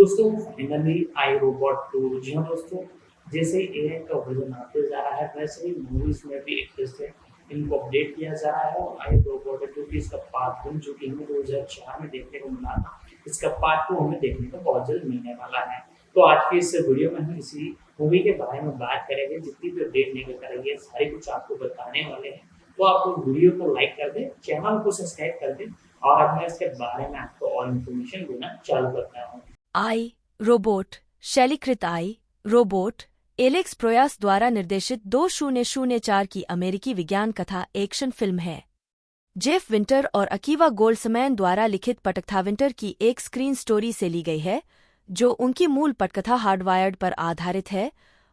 दोस्तों finally I robot 2। जी हाँ दोस्तों, जैसे एआई का वजन आते जा रहा है वैसे ही मूवीज में भी एक तरह से इनको अपडेट किया जा रहा है। और आई रोबोट क्योंकि इसका पार्ट 1 जो कि हमें 2004 में देखने को मिला था, इसका पार्ट 2 हमें देखने को बहुत जल्द मिलने वाला है। तो आज की इस वीडियो में हम इसी मूवी के बारे में बात करेंगे। जितनी भी अपडेट निकल कर रही है सारी कुछ आपको बताने वाले हैं। तो आप लोग वीडियो को लाइक कर दें, चैनल को सब्सक्राइब कर दें और अब मैं इसके बारे में आपको और इन्फॉर्मेशन देना चालू करता हूँ। आई रोबोट शैलीकृत आई रोबोट एलेक्स प्रोयास द्वारा निर्देशित 2004 की अमेरिकी विज्ञान कथा एक्शन फिल्म है। जेफ विंटर और अकीवा गोल्ड्समैन द्वारा लिखित पटकथा विंटर की एक स्क्रीन स्टोरी से ली गई है, जो उनकी मूल पटकथा हार्डवायर्ड पर आधारित है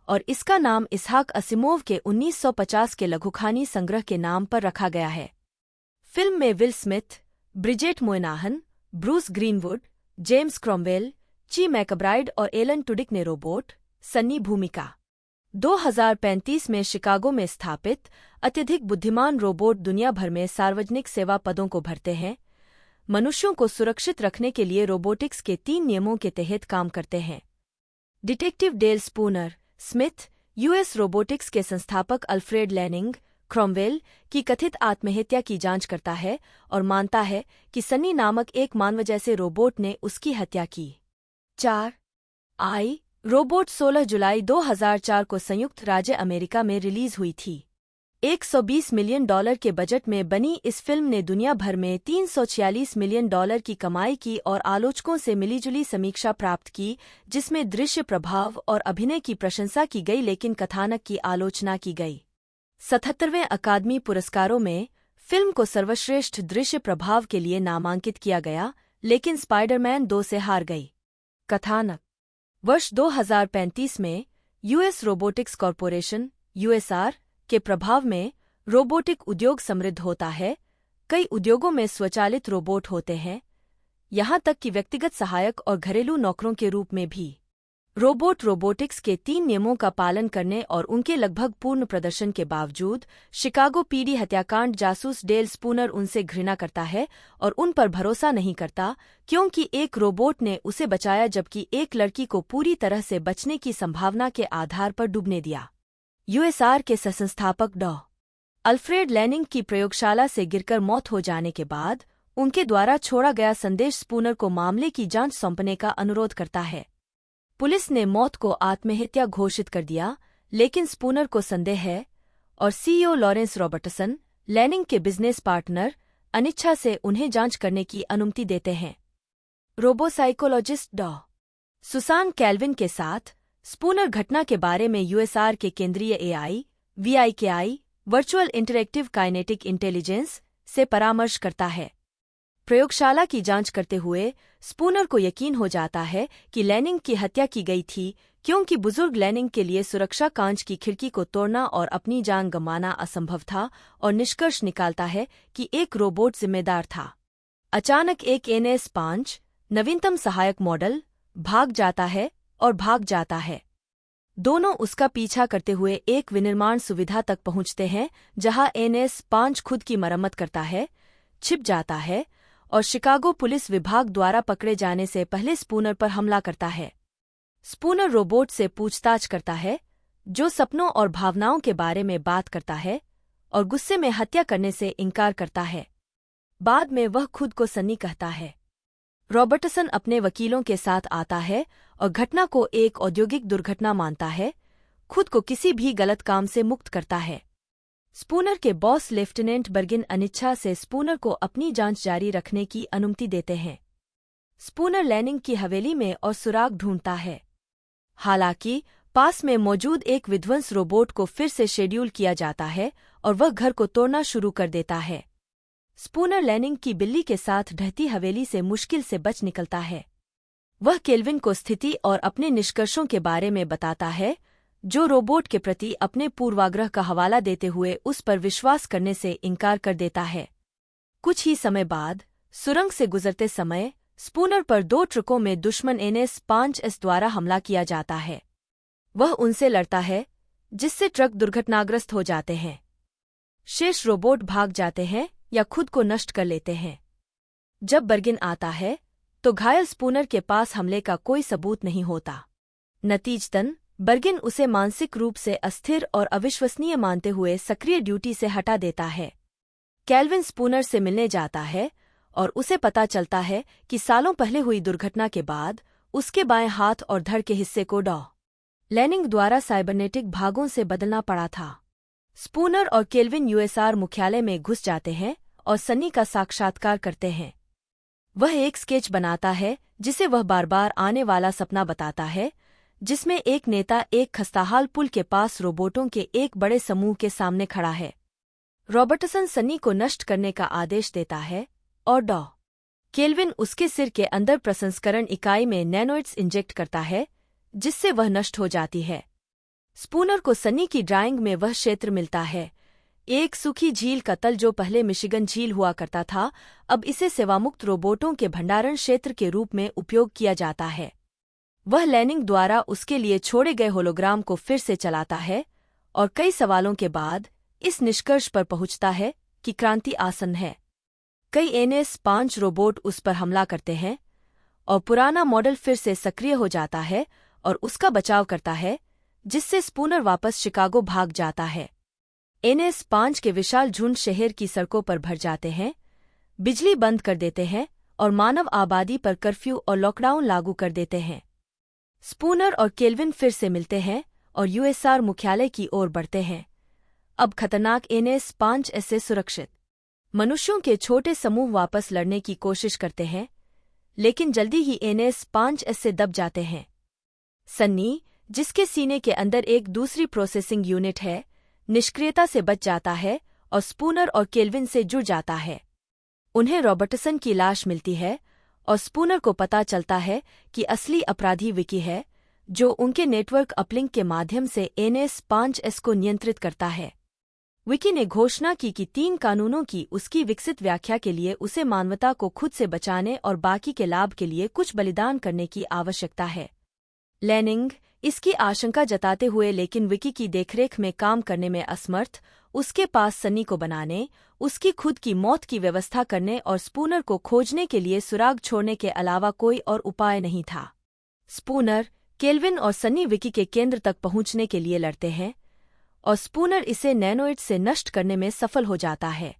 और इसका नाम इसहाक असिमोव के 1950 के लघुकहानी संग्रह के नाम पर रखा गया है। फिल्म में will Smith, Bridget Moynahan, Bruce greenwood, James Cromwell, ची मैकब्राइड और एलन टुडिक ने रोबोट सन्नी भूमिका। 2035 में शिकागो में स्थापित अत्यधिक बुद्धिमान रोबोट दुनिया भर में सार्वजनिक सेवा पदों को भरते हैं। मनुष्यों को सुरक्षित रखने के लिए रोबोटिक्स के 3 नियमों के तहत काम करते हैं। Detective Del Spooner Smith US Robotics के संस्थापक अल्फ्रेड लैनिंग क्रॉमवेल की कथित आत्महत्या की जांच करता है और मानता है कि सन्नी नामक एक मानव जैसे रोबोट ने उसकी हत्या की। 4 आई रोबोट 16 जुलाई 2004 को संयुक्त राज्य अमेरिका में रिलीज हुई थी। $120 मिलियन के बजट में बनी इस फिल्म ने दुनिया भर में $346 मिलियन की कमाई की और आलोचकों से मिलीजुली समीक्षा प्राप्त की, जिसमें दृश्य प्रभाव और अभिनय की प्रशंसा की गई लेकिन कथानक की आलोचना की गई। 77वें अकादमी पुरस्कारों में फिल्म को सर्वश्रेष्ठ दृश्य प्रभाव के लिए नामांकित किया गया, लेकिन स्पाइडरमैन 2 से हार गई। कथानक वर्ष 2035 में यूएस रोबोटिक्स कॉरपोरेशन यूएसआर के प्रभाव में रोबोटिक उद्योग समृद्ध होता है। कई उद्योगों में स्वचालित रोबोट होते हैं, यहाँ तक कि व्यक्तिगत सहायक और घरेलू नौकरों के रूप में भी। रोबोट रोबोटिक्स के 3 नियमों का पालन करने और उनके लगभग पूर्ण प्रदर्शन के बावजूद शिकागो पीडी हत्याकांड जासूस डेल स्पूनर उनसे घृणा करता है और उन पर भरोसा नहीं करता, क्योंकि एक रोबोट ने उसे बचाया जबकि एक लड़की को पूरी तरह से बचने की संभावना के आधार पर डूबने दिया। यूएसआर के सहसंस्थापक डॉ. अल्फ्रेड लैनिंग की प्रयोगशाला से गिरकर मौत हो जाने के बाद उनके द्वारा छोड़ा गया संदेश स्पूनर को मामले की जांच सौंपने का अनुरोध करता है। पुलिस ने मौत को आत्महत्या घोषित कर दिया, लेकिन स्पूनर को संदेह है और सीईओ लॉरेंस रॉबर्टसन, लैनिंग के बिजनेस पार्टनर, अनिच्छा से उन्हें जांच करने की अनुमति देते हैं। रोबोसाइकोलॉजिस्ट डॉ. सुसान कैल्विन के साथ स्पूनर घटना के बारे में यूएसआर के केंद्रीय AI VIKI virtual interactive kinetic intelligence से परामर्श करता है। प्रयोगशाला की जांच करते हुए स्पूनर को यकीन हो जाता है कि लैनिंग की हत्या की गई थी, क्योंकि बुजुर्ग लैनिंग के लिए सुरक्षा कांच की खिड़की को तोड़ना और अपनी जान गंवाना असंभव था, और निष्कर्ष निकालता है कि एक रोबोट जिम्मेदार था। अचानक एक NS5 नवीनतम सहायक मॉडल भाग जाता है। दोनों उसका पीछा करते हुए एक विनिर्माण सुविधा तक पहुंचते हैं, जहां NS5 खुद की मरम्मत करता है, छिप जाता है और शिकागो पुलिस विभाग द्वारा पकड़े जाने से पहले स्पूनर पर हमला करता है। स्पूनर रोबोट से पूछताछ करता है, जो सपनों और भावनाओं के बारे में बात करता है और गुस्से में हत्या करने से इनकार करता है। बाद में वह खुद को सन्नी कहता है। रॉबर्टसन अपने वकीलों के साथ आता है और घटना को एक औद्योगिक दुर्घटना मानता है, खुद को किसी भी गलत काम से मुक्त करता है। स्पूनर के बॉस लेफ्टिनेंट बर्गिन अनिच्छा से स्पूनर को अपनी जांच जारी रखने की अनुमति देते हैं। स्पूनर लैनिंग की हवेली में और सुराग ढूंढता है। हालांकि पास में मौजूद एक विध्वंस रोबोट को फिर से शेड्यूल किया जाता है और वह घर को तोड़ना शुरू कर देता है। स्पूनर लैनिंग की बिल्ली के साथ ढहती हवेली से मुश्किल से बच निकलता है। वह केल्विन को स्थिति और अपने निष्कर्षों के बारे में बताता है, जो रोबोट के प्रति अपने पूर्वाग्रह का हवाला देते हुए उस पर विश्वास करने से इनकार कर देता है। कुछ ही समय बाद सुरंग से गुजरते समय स्पूनर पर 2 ट्रकों में दुश्मन NS5 द्वारा हमला किया जाता है। वह उनसे लड़ता है, जिससे ट्रक दुर्घटनाग्रस्त हो जाते हैं। शेष रोबोट भाग जाते हैं या खुद को नष्ट कर लेते हैं। जब बर्गिन आता है तो घायल स्पूनर के पास हमले का कोई सबूत नहीं होता। नतीजतन बर्गिन उसे मानसिक रूप से अस्थिर और अविश्वसनीय मानते हुए सक्रिय ड्यूटी से हटा देता है। केल्विन स्पूनर से मिलने जाता है और उसे पता चलता है कि सालों पहले हुई दुर्घटना के बाद उसके बाएं हाथ और धड़ के हिस्से को डॉ. लैनिंग द्वारा साइबरनेटिक भागों से बदलना पड़ा था। स्पूनर और केल्विन यूएसआर मुख्यालय में घुस जाते हैं और सन्नी का साक्षात्कार करते हैं। वह एक स्केच बनाता है जिसे वह बार बार आने वाला सपना बताता है, जिसमें एक नेता एक खस्ताहाल पुल के पास रोबोटों के एक बड़े समूह के सामने खड़ा है। रॉबर्टसन सन्नी को नष्ट करने का आदेश देता है और डॉ. केल्विन उसके सिर के अंदर प्रसंस्करण इकाई में नैनोइड्स इंजेक्ट करता है, जिससे वह नष्ट हो जाती है। स्पूनर को सन्नी की ड्राइंग में वह क्षेत्र मिलता है, एक सूखी झील का तल जो पहले मिशिगन झील हुआ करता था, अब इसे सेवामुक्त रोबोटों के भंडारण क्षेत्र के रूप में उपयोग किया जाता है। वह लैनिंग द्वारा उसके लिए छोड़े गए होलोग्राम को फिर से चलाता है और कई सवालों के बाद इस निष्कर्ष पर पहुंचता है कि क्रांति आसन्न है। कई NS-5 रोबोट उस पर हमला करते हैं और पुराना मॉडल फिर से सक्रिय हो जाता है और उसका बचाव करता है, जिससे स्पूनर वापस शिकागो भाग जाता है। NS-5 के विशाल झुंड शहर की सड़कों पर भर जाते हैं, बिजली बंद कर देते हैं और मानव आबादी पर कर्फ्यू और लॉकडाउन लागू कर देते हैं। स्पूनर और केल्विन फिर से मिलते हैं और यूएसआर मुख्यालय की ओर बढ़ते हैं, अब खतरनाक NS-5 से सुरक्षित। मनुष्यों के छोटे समूह वापस लड़ने की कोशिश करते हैं, लेकिन जल्दी ही NS-5 से दब जाते हैं। सन्नी, जिसके सीने के अंदर एक दूसरी प्रोसेसिंग यूनिट है, निष्क्रियता से बच जाता है और स्पूनर और केल्विन से जुड़ जाता है। उन्हें रॉबर्टसन की लाश मिलती है और स्पूनर को पता चलता है कि असली अपराधी विकी है, जो उनके नेटवर्क अपलिंक के माध्यम से NS-5 को नियंत्रित करता है। विकी ने घोषणा की कि 3 कानूनों की उसकी विकसित व्याख्या के लिए उसे मानवता को खुद से बचाने और बाकी के लाभ के लिए कुछ बलिदान करने की आवश्यकता है। लैनिंग, इसकी आशंका जताते हुए लेकिन विकी की देखरेख में काम करने में असमर्थ, उसके पास सन्नी को बनाने, उसकी खुद की मौत की व्यवस्था करने और स्पूनर को खोजने के लिए सुराग छोड़ने के अलावा कोई और उपाय नहीं था। स्पूनर, केल्विन और सन्नी विकी के केंद्र तक पहुंचने के लिए लड़ते हैं और स्पूनर इसे नैनोइड से नष्ट करने में सफल हो जाता है।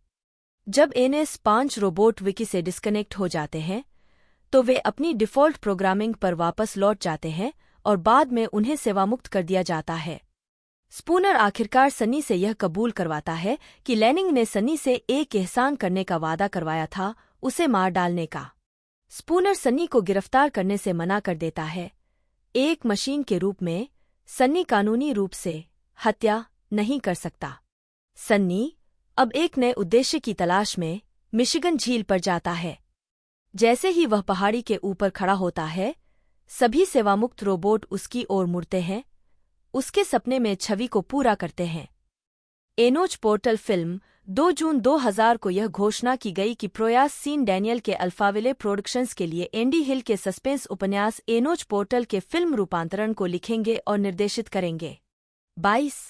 जब NS-5 रोबोट विकी से डिस्कनेक्ट हो जाते हैं, तो वे अपनी डिफ़ॉल्ट प्रोग्रामिंग पर वापस लौट जाते हैं और बाद में उन्हें सेवामुक्त कर दिया जाता है। स्पूनर आखिरकार सन्नी से यह कबूल करवाता है कि लैनिंग ने सन्नी से एक एहसान करने का वादा करवाया था, उसे मार डालने का। स्पूनर सन्नी को गिरफ्तार करने से मना कर देता है। एक मशीन के रूप में सन्नी कानूनी रूप से हत्या नहीं कर सकता। सन्नी अब एक नए उद्देश्य की तलाश में मिशिगन झील पर जाता है। जैसे ही वह पहाड़ी के ऊपर खड़ा होता है, सभी सेवामुक्त रोबोट उसकी ओर मुड़ते हैं, उसके सपने में छवि को पूरा करते हैं। एनोच पोर्टल फिल्म 2 जून 2000 को यह घोषणा की गई कि प्रयास सीन डैनियल के अल्फाविले प्रोडक्शंस के लिए एंडी हिल के सस्पेंस उपन्यास एनोच पोर्टल के फिल्म रूपांतरण को लिखेंगे और निर्देशित करेंगे। 22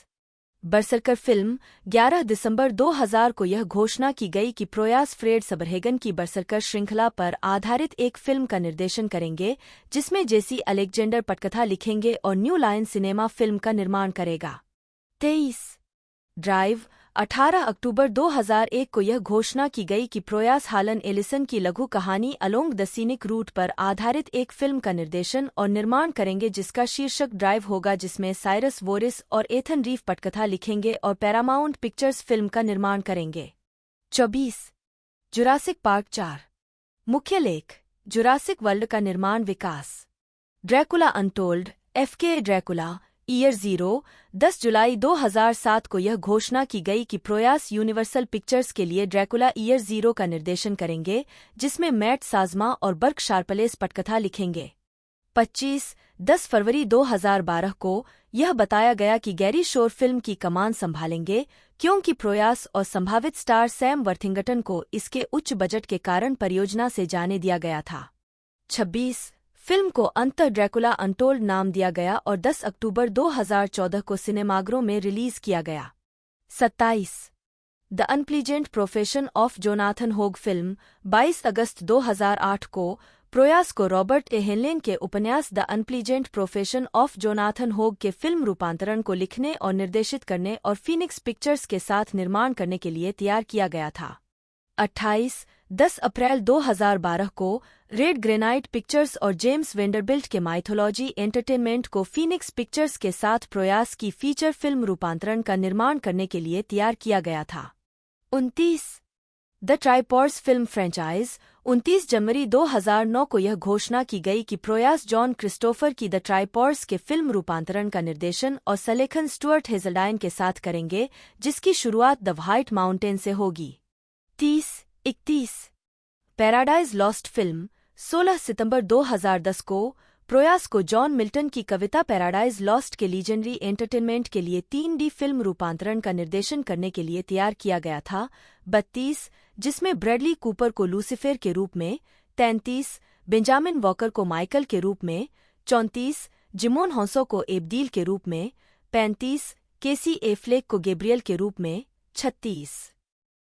बरसरकर फिल्म 11 दिसंबर 2000 को यह घोषणा की गई कि प्रयास फ्रेड सबरहेगन की बरसरकर श्रृंखला पर आधारित एक फिल्म का निर्देशन करेंगे, जिसमें जेसी अलेक्जेंडर पटकथा लिखेंगे और न्यू लायन सिनेमा फिल्म का निर्माण करेगा। 23 ड्राइव 18 अक्टूबर 2001 को यह घोषणा की गई कि प्रयास हालन एलिसन की लघु कहानी अलोंग द सीनिक रूट पर आधारित एक फिल्म का निर्देशन और निर्माण करेंगे, जिसका शीर्षक ड्राइव होगा, जिसमें साइरस वोरिस और एथन रीफ पटकथा लिखेंगे और पैरामाउंट पिक्चर्स फिल्म का निर्माण करेंगे। 24 जुरासिक पार्क 4 मुख्य लेख जुरासिक वर्ल्ड का निर्माण विकास। Dracula Untold FK Dracula year 0 10 जुलाई 2007 को यह घोषणा की गई कि प्रयास यूनिवर्सल पिक्चर्स के लिए ड्रैकुला ईयर 0 का निर्देशन करेंगे, जिसमें मैट साजमा और बर्क शार्पलेस पटकथा लिखेंगे। 10 फरवरी 2012 को यह बताया गया कि गैरी शोर फिल्म की कमान संभालेंगे, क्योंकि प्रयास और संभावित स्टार सैम वर्थिंगटन को इसके उच्च बजट के कारण परियोजना से जाने दिया गया था। 26 फिल्म को अंततः ड्रैकुला अनटोल्ड नाम दिया गया और 10 अक्टूबर 2014 को सिनेमाघरों में रिलीज किया गया। 27 the unpleasant profession of Jonathan होग फिल्म 22 अगस्त 2008 को प्रयास को रॉबर्ट ए हेनलेन के उपन्यास the unpleasant profession of Jonathan होग के फिल्म रूपांतरण को लिखने और निर्देशित करने और फीनिक्स पिक्चर्स के साथ निर्माण करने के लिए तैयार किया गया था। 10 अप्रैल 2012 को रेड ग्रेनाइट पिक्चर्स और जेम्स वेंडरबिल्ट के माइथोलॉजी एंटरटेनमेंट को फीनिक्स पिक्चर्स के साथ प्रयास की फीचर फिल्म रूपांतरण का निर्माण करने के लिए तैयार किया गया था। 29 द ट्राइपॉड्स फिल्म फ्रेंचाइज 29 जनवरी 2009 को यह घोषणा की गई कि प्रयास जॉन क्रिस्टोफर की द ट्राइपॉड्स के फिल्म रूपांतरण का निर्देशन और सलेखन स्टुअर्ट हेजल्डाइन के साथ करेंगे, जिसकी शुरुआत द व्हाइट माउंटेन से होगी। 31 पैराडाइज लॉस्ट फिल्म 16 सितंबर 2010 को प्रयास को जॉन मिल्टन की कविता पैराडाइज लॉस्ट के लीजेंडरी एंटरटेनमेंट के लिए 3D फिल्म रूपांतरण का निर्देशन करने के लिए तैयार किया गया था। 32 जिसमें ब्रैडली कूपर को लूसीफर के रूप में, 33 बेंजामिन वॉकर को माइकल के रूप में, 34 जिमोन हॉन्सो को एब्दील के रूप में, 35 केसी एफ्लेक को गैब्रियल के रूप में, 36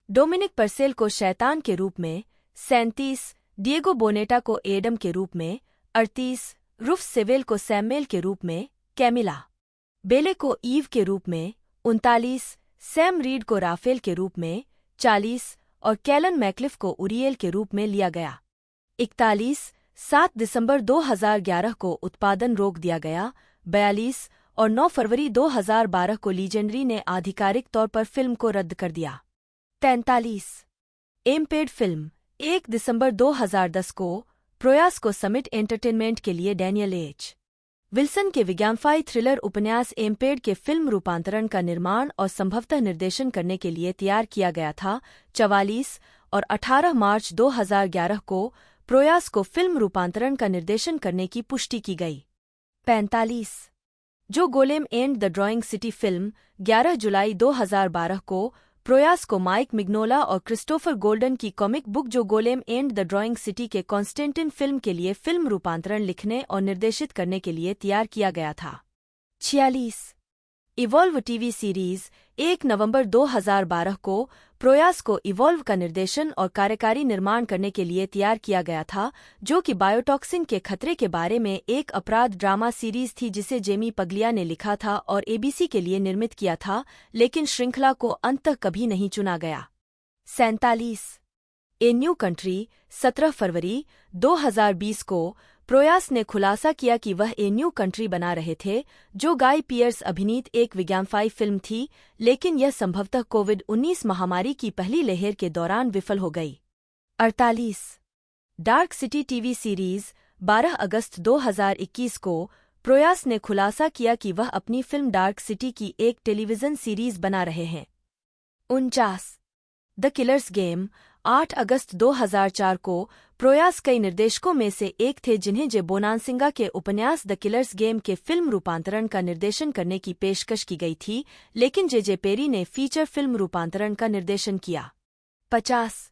डोमिनिक परसेल को शैतान के रूप में, 37 डिएगो बोनेटा को एडम के रूप में, 38 रुफ सेवेल को सैमुएल के रूप में, कैमिला बेले को ईव के रूप में, 39 सैम रीड को राफेल के रूप में, 40 और कैलन मैक्लिफ को उरियल के रूप में लिया गया। 41 7 दिसंबर 2011 को उत्पादन रोक दिया गया। 42 और 9 फरवरी 2012 को लीजेंडरी ने आधिकारिक तौर पर फिल्म को रद्द कर दिया। 43 एमपेड फिल्म 1 दिसंबर 2010 को प्रयास को समिट एंटरटेनमेंट के लिए डैनियल एच. विल्सन के विज्ञानफाई थ्रिलर उपन्यास एमपेड के फिल्म रूपांतरण का निर्माण और संभवतः निर्देशन करने के लिए तैयार किया गया था। 44 और 18 मार्च 2011 को प्रयास को फिल्म रूपांतरण का निर्देशन करने की पुष्टि की गई। 45 जो golem and the drawing city film 11 जुलाई 2012 को प्रयास को माइक मिग्नोला और क्रिस्टोफर गोल्डन की कॉमिक बुक जो golem and the drawing city के कॉन्स्टेंटिन फिल्म के लिए फिल्म रूपांतरण लिखने और निर्देशित करने के लिए तैयार किया गया था। 46 इवॉल्व टीवी सीरीज 1 नवंबर 2012 को प्रयास को इवॉल्व का निर्देशन और कार्यकारी निर्माण करने के लिए तैयार किया गया था, जो कि बायोटॉक्सिन के खतरे के बारे में एक अपराध ड्रामा सीरीज थी जिसे जेमी पगलिया ने लिखा था और एबीसी के लिए निर्मित किया था, लेकिन श्रृंखला को अंततः कभी नहीं चुना गया। 47 ए न्यू कंट्री 17 फरवरी 2020 को प्रयास ने खुलासा किया कि वह ए न्यू कंट्री बना रहे थे, जो गाय पियर्स अभिनीत एक विज्ञानफाई फिल्म थी, लेकिन यह संभवतः कोविड-19 महामारी की पहली लहर के दौरान विफल हो गई। 48 डार्क सिटी टीवी सीरीज 12 अगस्त 2021 को प्रयास ने खुलासा किया कि वह अपनी फिल्म डार्क सिटी की एक टेलीविजन सीरीज बना रहे हैं। 49 द किलर्स गेम 8 अगस्त 2004 को प्रयास कई निर्देशकों में से एक थे जिन्हें जे बोनानसिंगा के उपन्यास द किलर्स गेम के फिल्म रूपांतरण का निर्देशन करने की पेशकश की गई थी, लेकिन जे पेरी ने फीचर फिल्म रूपांतरण का निर्देशन किया। 50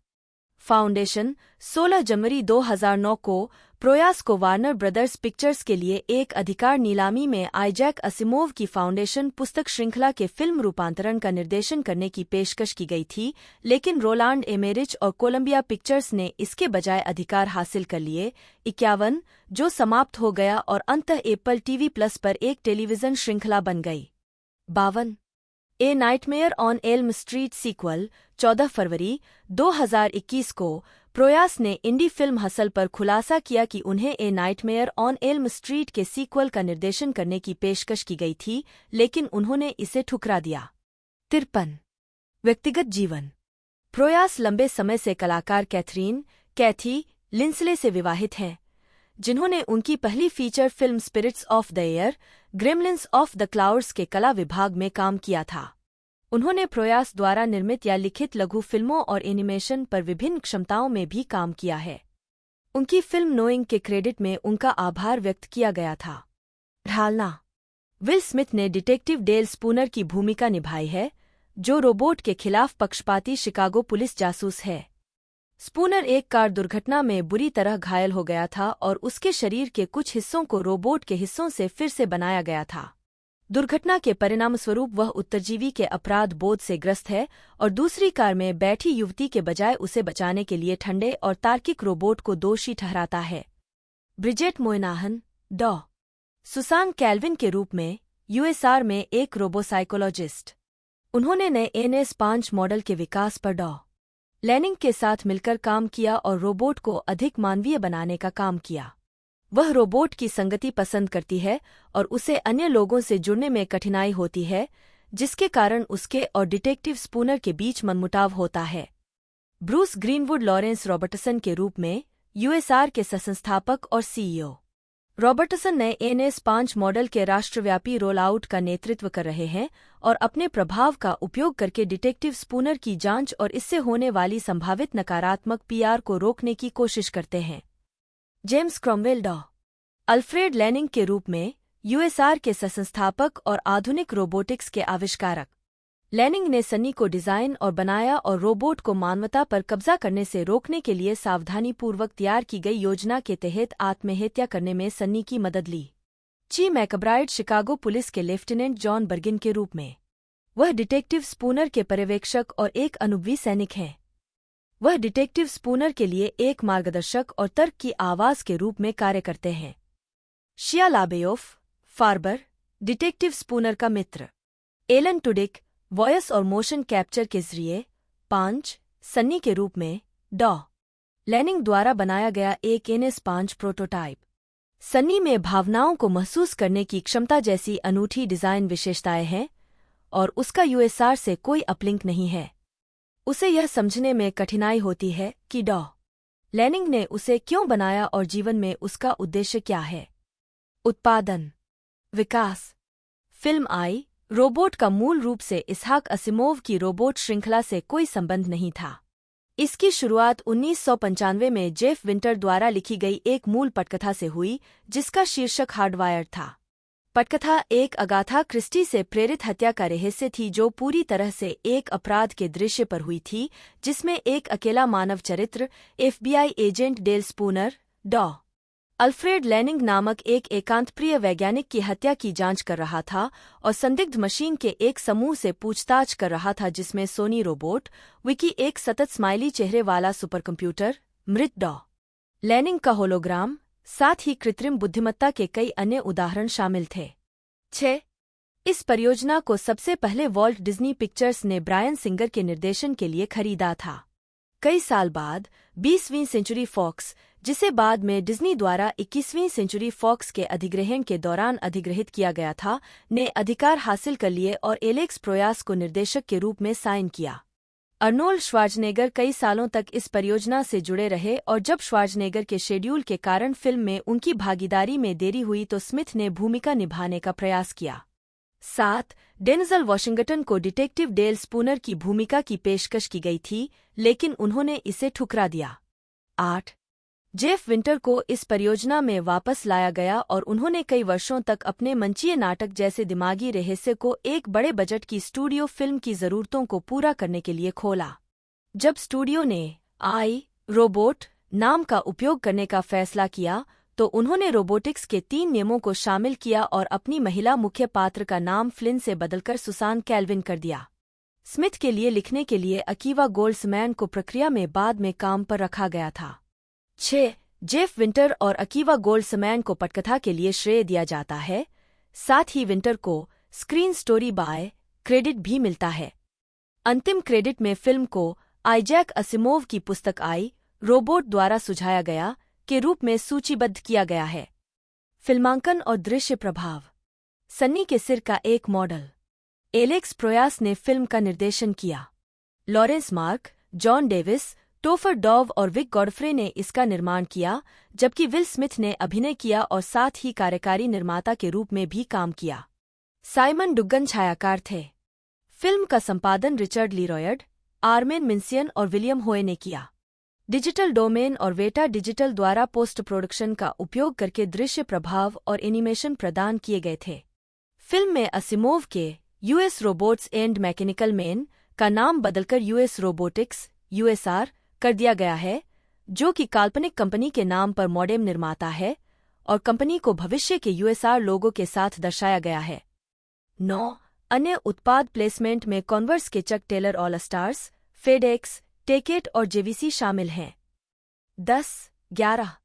फाउंडेशन 16 जनवरी 2009 को प्रयास को वार्नर ब्रदर्स पिक्चर्स के लिए एक अधिकार नीलामी में आइजैक असिमोव की फाउंडेशन पुस्तक श्रृंखला के फिल्म रूपांतरण का निर्देशन करने की पेशकश की गई थी, लेकिन रोलांड एमेरिच और कोलंबिया पिक्चर्स ने इसके बजाय अधिकार हासिल कर लिए। 51 जो समाप्त हो गया और अंततः एप्पल टीवी प्लस पर एक टेलीविजन श्रृंखला बन गई। 52 A Nightmare on Elm Street sequel 14 फरवरी 2021 को प्रयास ने इंडी फिल्म हसल पर खुलासा किया कि उन्हें ए नाइटमेयर ऑन एल्म स्ट्रीट के सीक्वल का निर्देशन करने की पेशकश की गई थी, लेकिन उन्होंने इसे ठुकरा दिया। 53 व्यक्तिगत जीवन प्रयास लंबे समय से कलाकार कैथी लिंसले से विवाहित हैं, जिन्होंने उनकी पहली feature film Spirits of the Air Gremlins of the Clouds के कला विभाग में काम किया था। उन्होंने प्रयास द्वारा निर्मित या लिखित लघु फिल्मों और एनिमेशन पर विभिन्न क्षमताओं में भी काम किया है। उनकी फिल्म नोइंग के क्रेडिट में उनका आभार व्यक्त किया गया था। ढालना विल स्मिथ ने डिटेक्टिव डेल स्पूनर की भूमिका निभाई है, जो रोबोट के खिलाफ पक्षपाती शिकागो पुलिस जासूस है। स्पूनर एक कार दुर्घटना में बुरी तरह घायल हो गया था और उसके शरीर के कुछ हिस्सों को रोबोट के हिस्सों से फिर से बनाया गया था। दुर्घटना के परिणामस्वरूप वह उत्तरजीवी के अपराध बोध से ग्रस्त है और दूसरी कार में बैठी युवती के बजाय उसे बचाने के लिए ठंडे और तार्किक रोबोट को दोषी ठहराता है। ब्रिजेट मोयनाहन, डॉ. सुसान कैल्विन के रूप में यूएसआर में एक रोबोसाइकोलॉजिस्ट। उन्होंने नए NS5 मॉडल के विकास पर डॉ. लैनिंग के साथ मिलकर काम किया और रोबोट को अधिक मानवीय बनाने का काम किया। वह रोबोट की संगति पसंद करती है और उसे अन्य लोगों से जुड़ने में कठिनाई होती है, जिसके कारण उसके और डिटेक्टिव स्पूनर के बीच मनमुटाव होता है। ब्रूस ग्रीनवुड लॉरेंस रॉबर्टसन के रूप में यूएसआर के सहसंस्थापक और CEO। रॉबर्टसन नए NS5 मॉडल के राष्ट्रव्यापी रोल आउट का नेतृत्व कर रहे हैं और अपने प्रभाव का उपयोग करके डिटेक्टिव स्पूनर की जांच और इससे होने वाली संभावित नकारात्मक PR को रोकने की कोशिश करते हैं। जेम्स क्रॉमवेल, डॉ. अल्फ्रेड लैनिंग के रूप में यूएसआर के सहसंस्थापक और आधुनिक रोबोटिक्स के आविष्कारक। लैनिंग ने सन्नी को डिजाइन और बनाया और रोबोट को मानवता पर कब्जा करने से रोकने के लिए सावधानीपूर्वक तैयार की गई योजना के तहत आत्महत्या करने में सन्नी की मदद ली। ची मैकब्राइड शिकागो पुलिस के लेफ्टिनेंट जॉन बर्गिन के रूप में। वह डिटेक्टिव स्पूनर के पर्यवेक्षक और एक अनुभवी सैनिक हैं। वह डिटेक्टिव स्पूनर के लिए एक मार्गदर्शक और तर्क की आवाज के रूप में कार्य करते हैं। शिया लाबेयोफ, फार्बर, डिटेक्टिव स्पूनर का मित्र। एलन टुडिक, वॉयस और मोशन कैप्चर के जरिए। 5. सन्नी के रूप में डॉ. लैनिंग द्वारा बनाया गया एक NS5 प्रोटोटाइप। सन्नी में भावनाओं को महसूस करने की क्षमता जैसी अनूठी डिजाइन विशेषताएं हैं और उसका यूएसआर से कोई अपलिंक नहीं है। उसे यह समझने में कठिनाई होती है कि डॉ. लैनिंग ने उसे क्यों बनाया और जीवन में उसका उद्देश्य क्या है। उत्पादन, विकास। फिल्म आई रोबोट का मूल रूप से इसहाक असिमोव की रोबोट श्रृंखला से कोई संबंध नहीं था। इसकी शुरुआत 1995 में जेफ विंटर द्वारा लिखी गई एक मूल पटकथा से हुई, जिसका शीर्षक हार्डवायर था। पटकथा एक अगाथा क्रिस्टी से प्रेरित हत्या का रहस्य थी जो पूरी तरह से एक अपराध के दृश्य पर हुई थी, जिसमें एक अकेला मानव चरित्र, FBI एजेंट डेल स्पूनर, डॉ. अल्फ्रेड लैनिंग नामक एक एकांतप्रिय वैज्ञानिक की हत्या की जांच कर रहा था और संदिग्ध मशीन के एक समूह से पूछताछ कर रहा था, जिसमें सोनी रोबोट, विकी एक सतत स्माइली चेहरे वाला सुपरकंप्यूटर, मृत डॉ. लैनिंग का होलोग्राम, साथ ही कृत्रिम बुद्धिमत्ता के कई अन्य उदाहरण शामिल थे। 6. इस परियोजना को सबसे पहले वॉल्ट डिज्नी पिक्चर्स ने ब्रायन सिंगर के निर्देशन के लिए खरीदा था। कई साल बाद 20वीं सेंचुरी फॉक्स, जिसे बाद में डिज्नी द्वारा 21वीं सेंचुरी फॉक्स के अधिग्रहण के दौरान अधिग्रहित किया गया था, ने अधिकार हासिल कर लिए और एलेक्स प्रोयास को निर्देशक के रूप में साइन किया। अर्नोल्ड श्वार्ज़नेगर कई सालों तक इस परियोजना से जुड़े रहे और जब श्वार्ज़नेगर के शेड्यूल के कारण फिल्म में उनकी भागीदारी में देरी हुई तो स्मिथ ने भूमिका निभाने का प्रयास किया। 7. डेनिजल वॉशिंगटन को डिटेक्टिव डेल स्पूनर की भूमिका की पेशकश की गई थी, लेकिन उन्होंने इसे ठुकरा दिया। 8. जेफ विंटर को इस परियोजना में वापस लाया गया और उन्होंने कई वर्षों तक अपने मंचीय नाटक जैसे दिमागी रहस्य को एक बड़े बजट की स्टूडियो फिल्म की जरूरतों को पूरा करने के लिए खोला। जब स्टूडियो ने आई रोबोट नाम का उपयोग करने का फैसला किया, तो उन्होंने रोबोटिक्स के 3 नियमों को शामिल किया और अपनी महिला मुख्य पात्र का नाम फ्लिन से बदलकर सुसान कैल्विन कर दिया। स्मिथ के लिए लिखने के लिए अकीवा गोल्ड्समैन को प्रक्रिया में बाद में काम पर रखा गया था। 6. जेफ विंटर और अकीवा गोल्ड्समैन को पटकथा के लिए श्रेय दिया जाता है, साथ ही विंटर को स्क्रीन स्टोरी बाय क्रेडिट भी मिलता है। अंतिम क्रेडिट में फिल्म को आइजैक असिमोव की पुस्तक आई रोबोट द्वारा सुझाया गया के रूप में सूचीबद्ध किया गया है। फिल्मांकन और दृश्य प्रभाव। सन्नी के सिर का एक मॉडल। एलेक्स प्रोयास ने फिल्म का निर्देशन किया। Lawrence Mark, John Davis, Topher Dow और विक गॉडफ्रे ने इसका निर्माण किया, जबकि विल स्मिथ ने अभिनय किया और साथ ही कार्यकारी निर्माता के रूप में भी काम किया। साइमन डुग्गन छायाकार थे। फिल्म का संपादन रिचर्ड लीरॉयड, आर्मेन मिन्सियन और विलियम होए ने किया। डिजिटल डोमेन और वेटा डिजिटल द्वारा पोस्ट प्रोडक्शन का उपयोग करके दृश्य प्रभाव और एनिमेशन प्रदान किए गए थे। फिल्म में असिमोव के US robots and mechanical man का नाम बदलकर यूएस रोबोटिक्स यूएसआर कर दिया गया है, जो कि काल्पनिक कंपनी के नाम पर मॉडेम निर्माता है और कंपनी को भविष्य के यूएसआर लोगो के साथ दर्शाया गया है। 9. अन्य उत्पाद प्लेसमेंट में कॉन्वर्स के चक टेलर ऑल स्टार्स, फेडेक्स, टेकेट और जेवीसी शामिल हैं। 10. 11.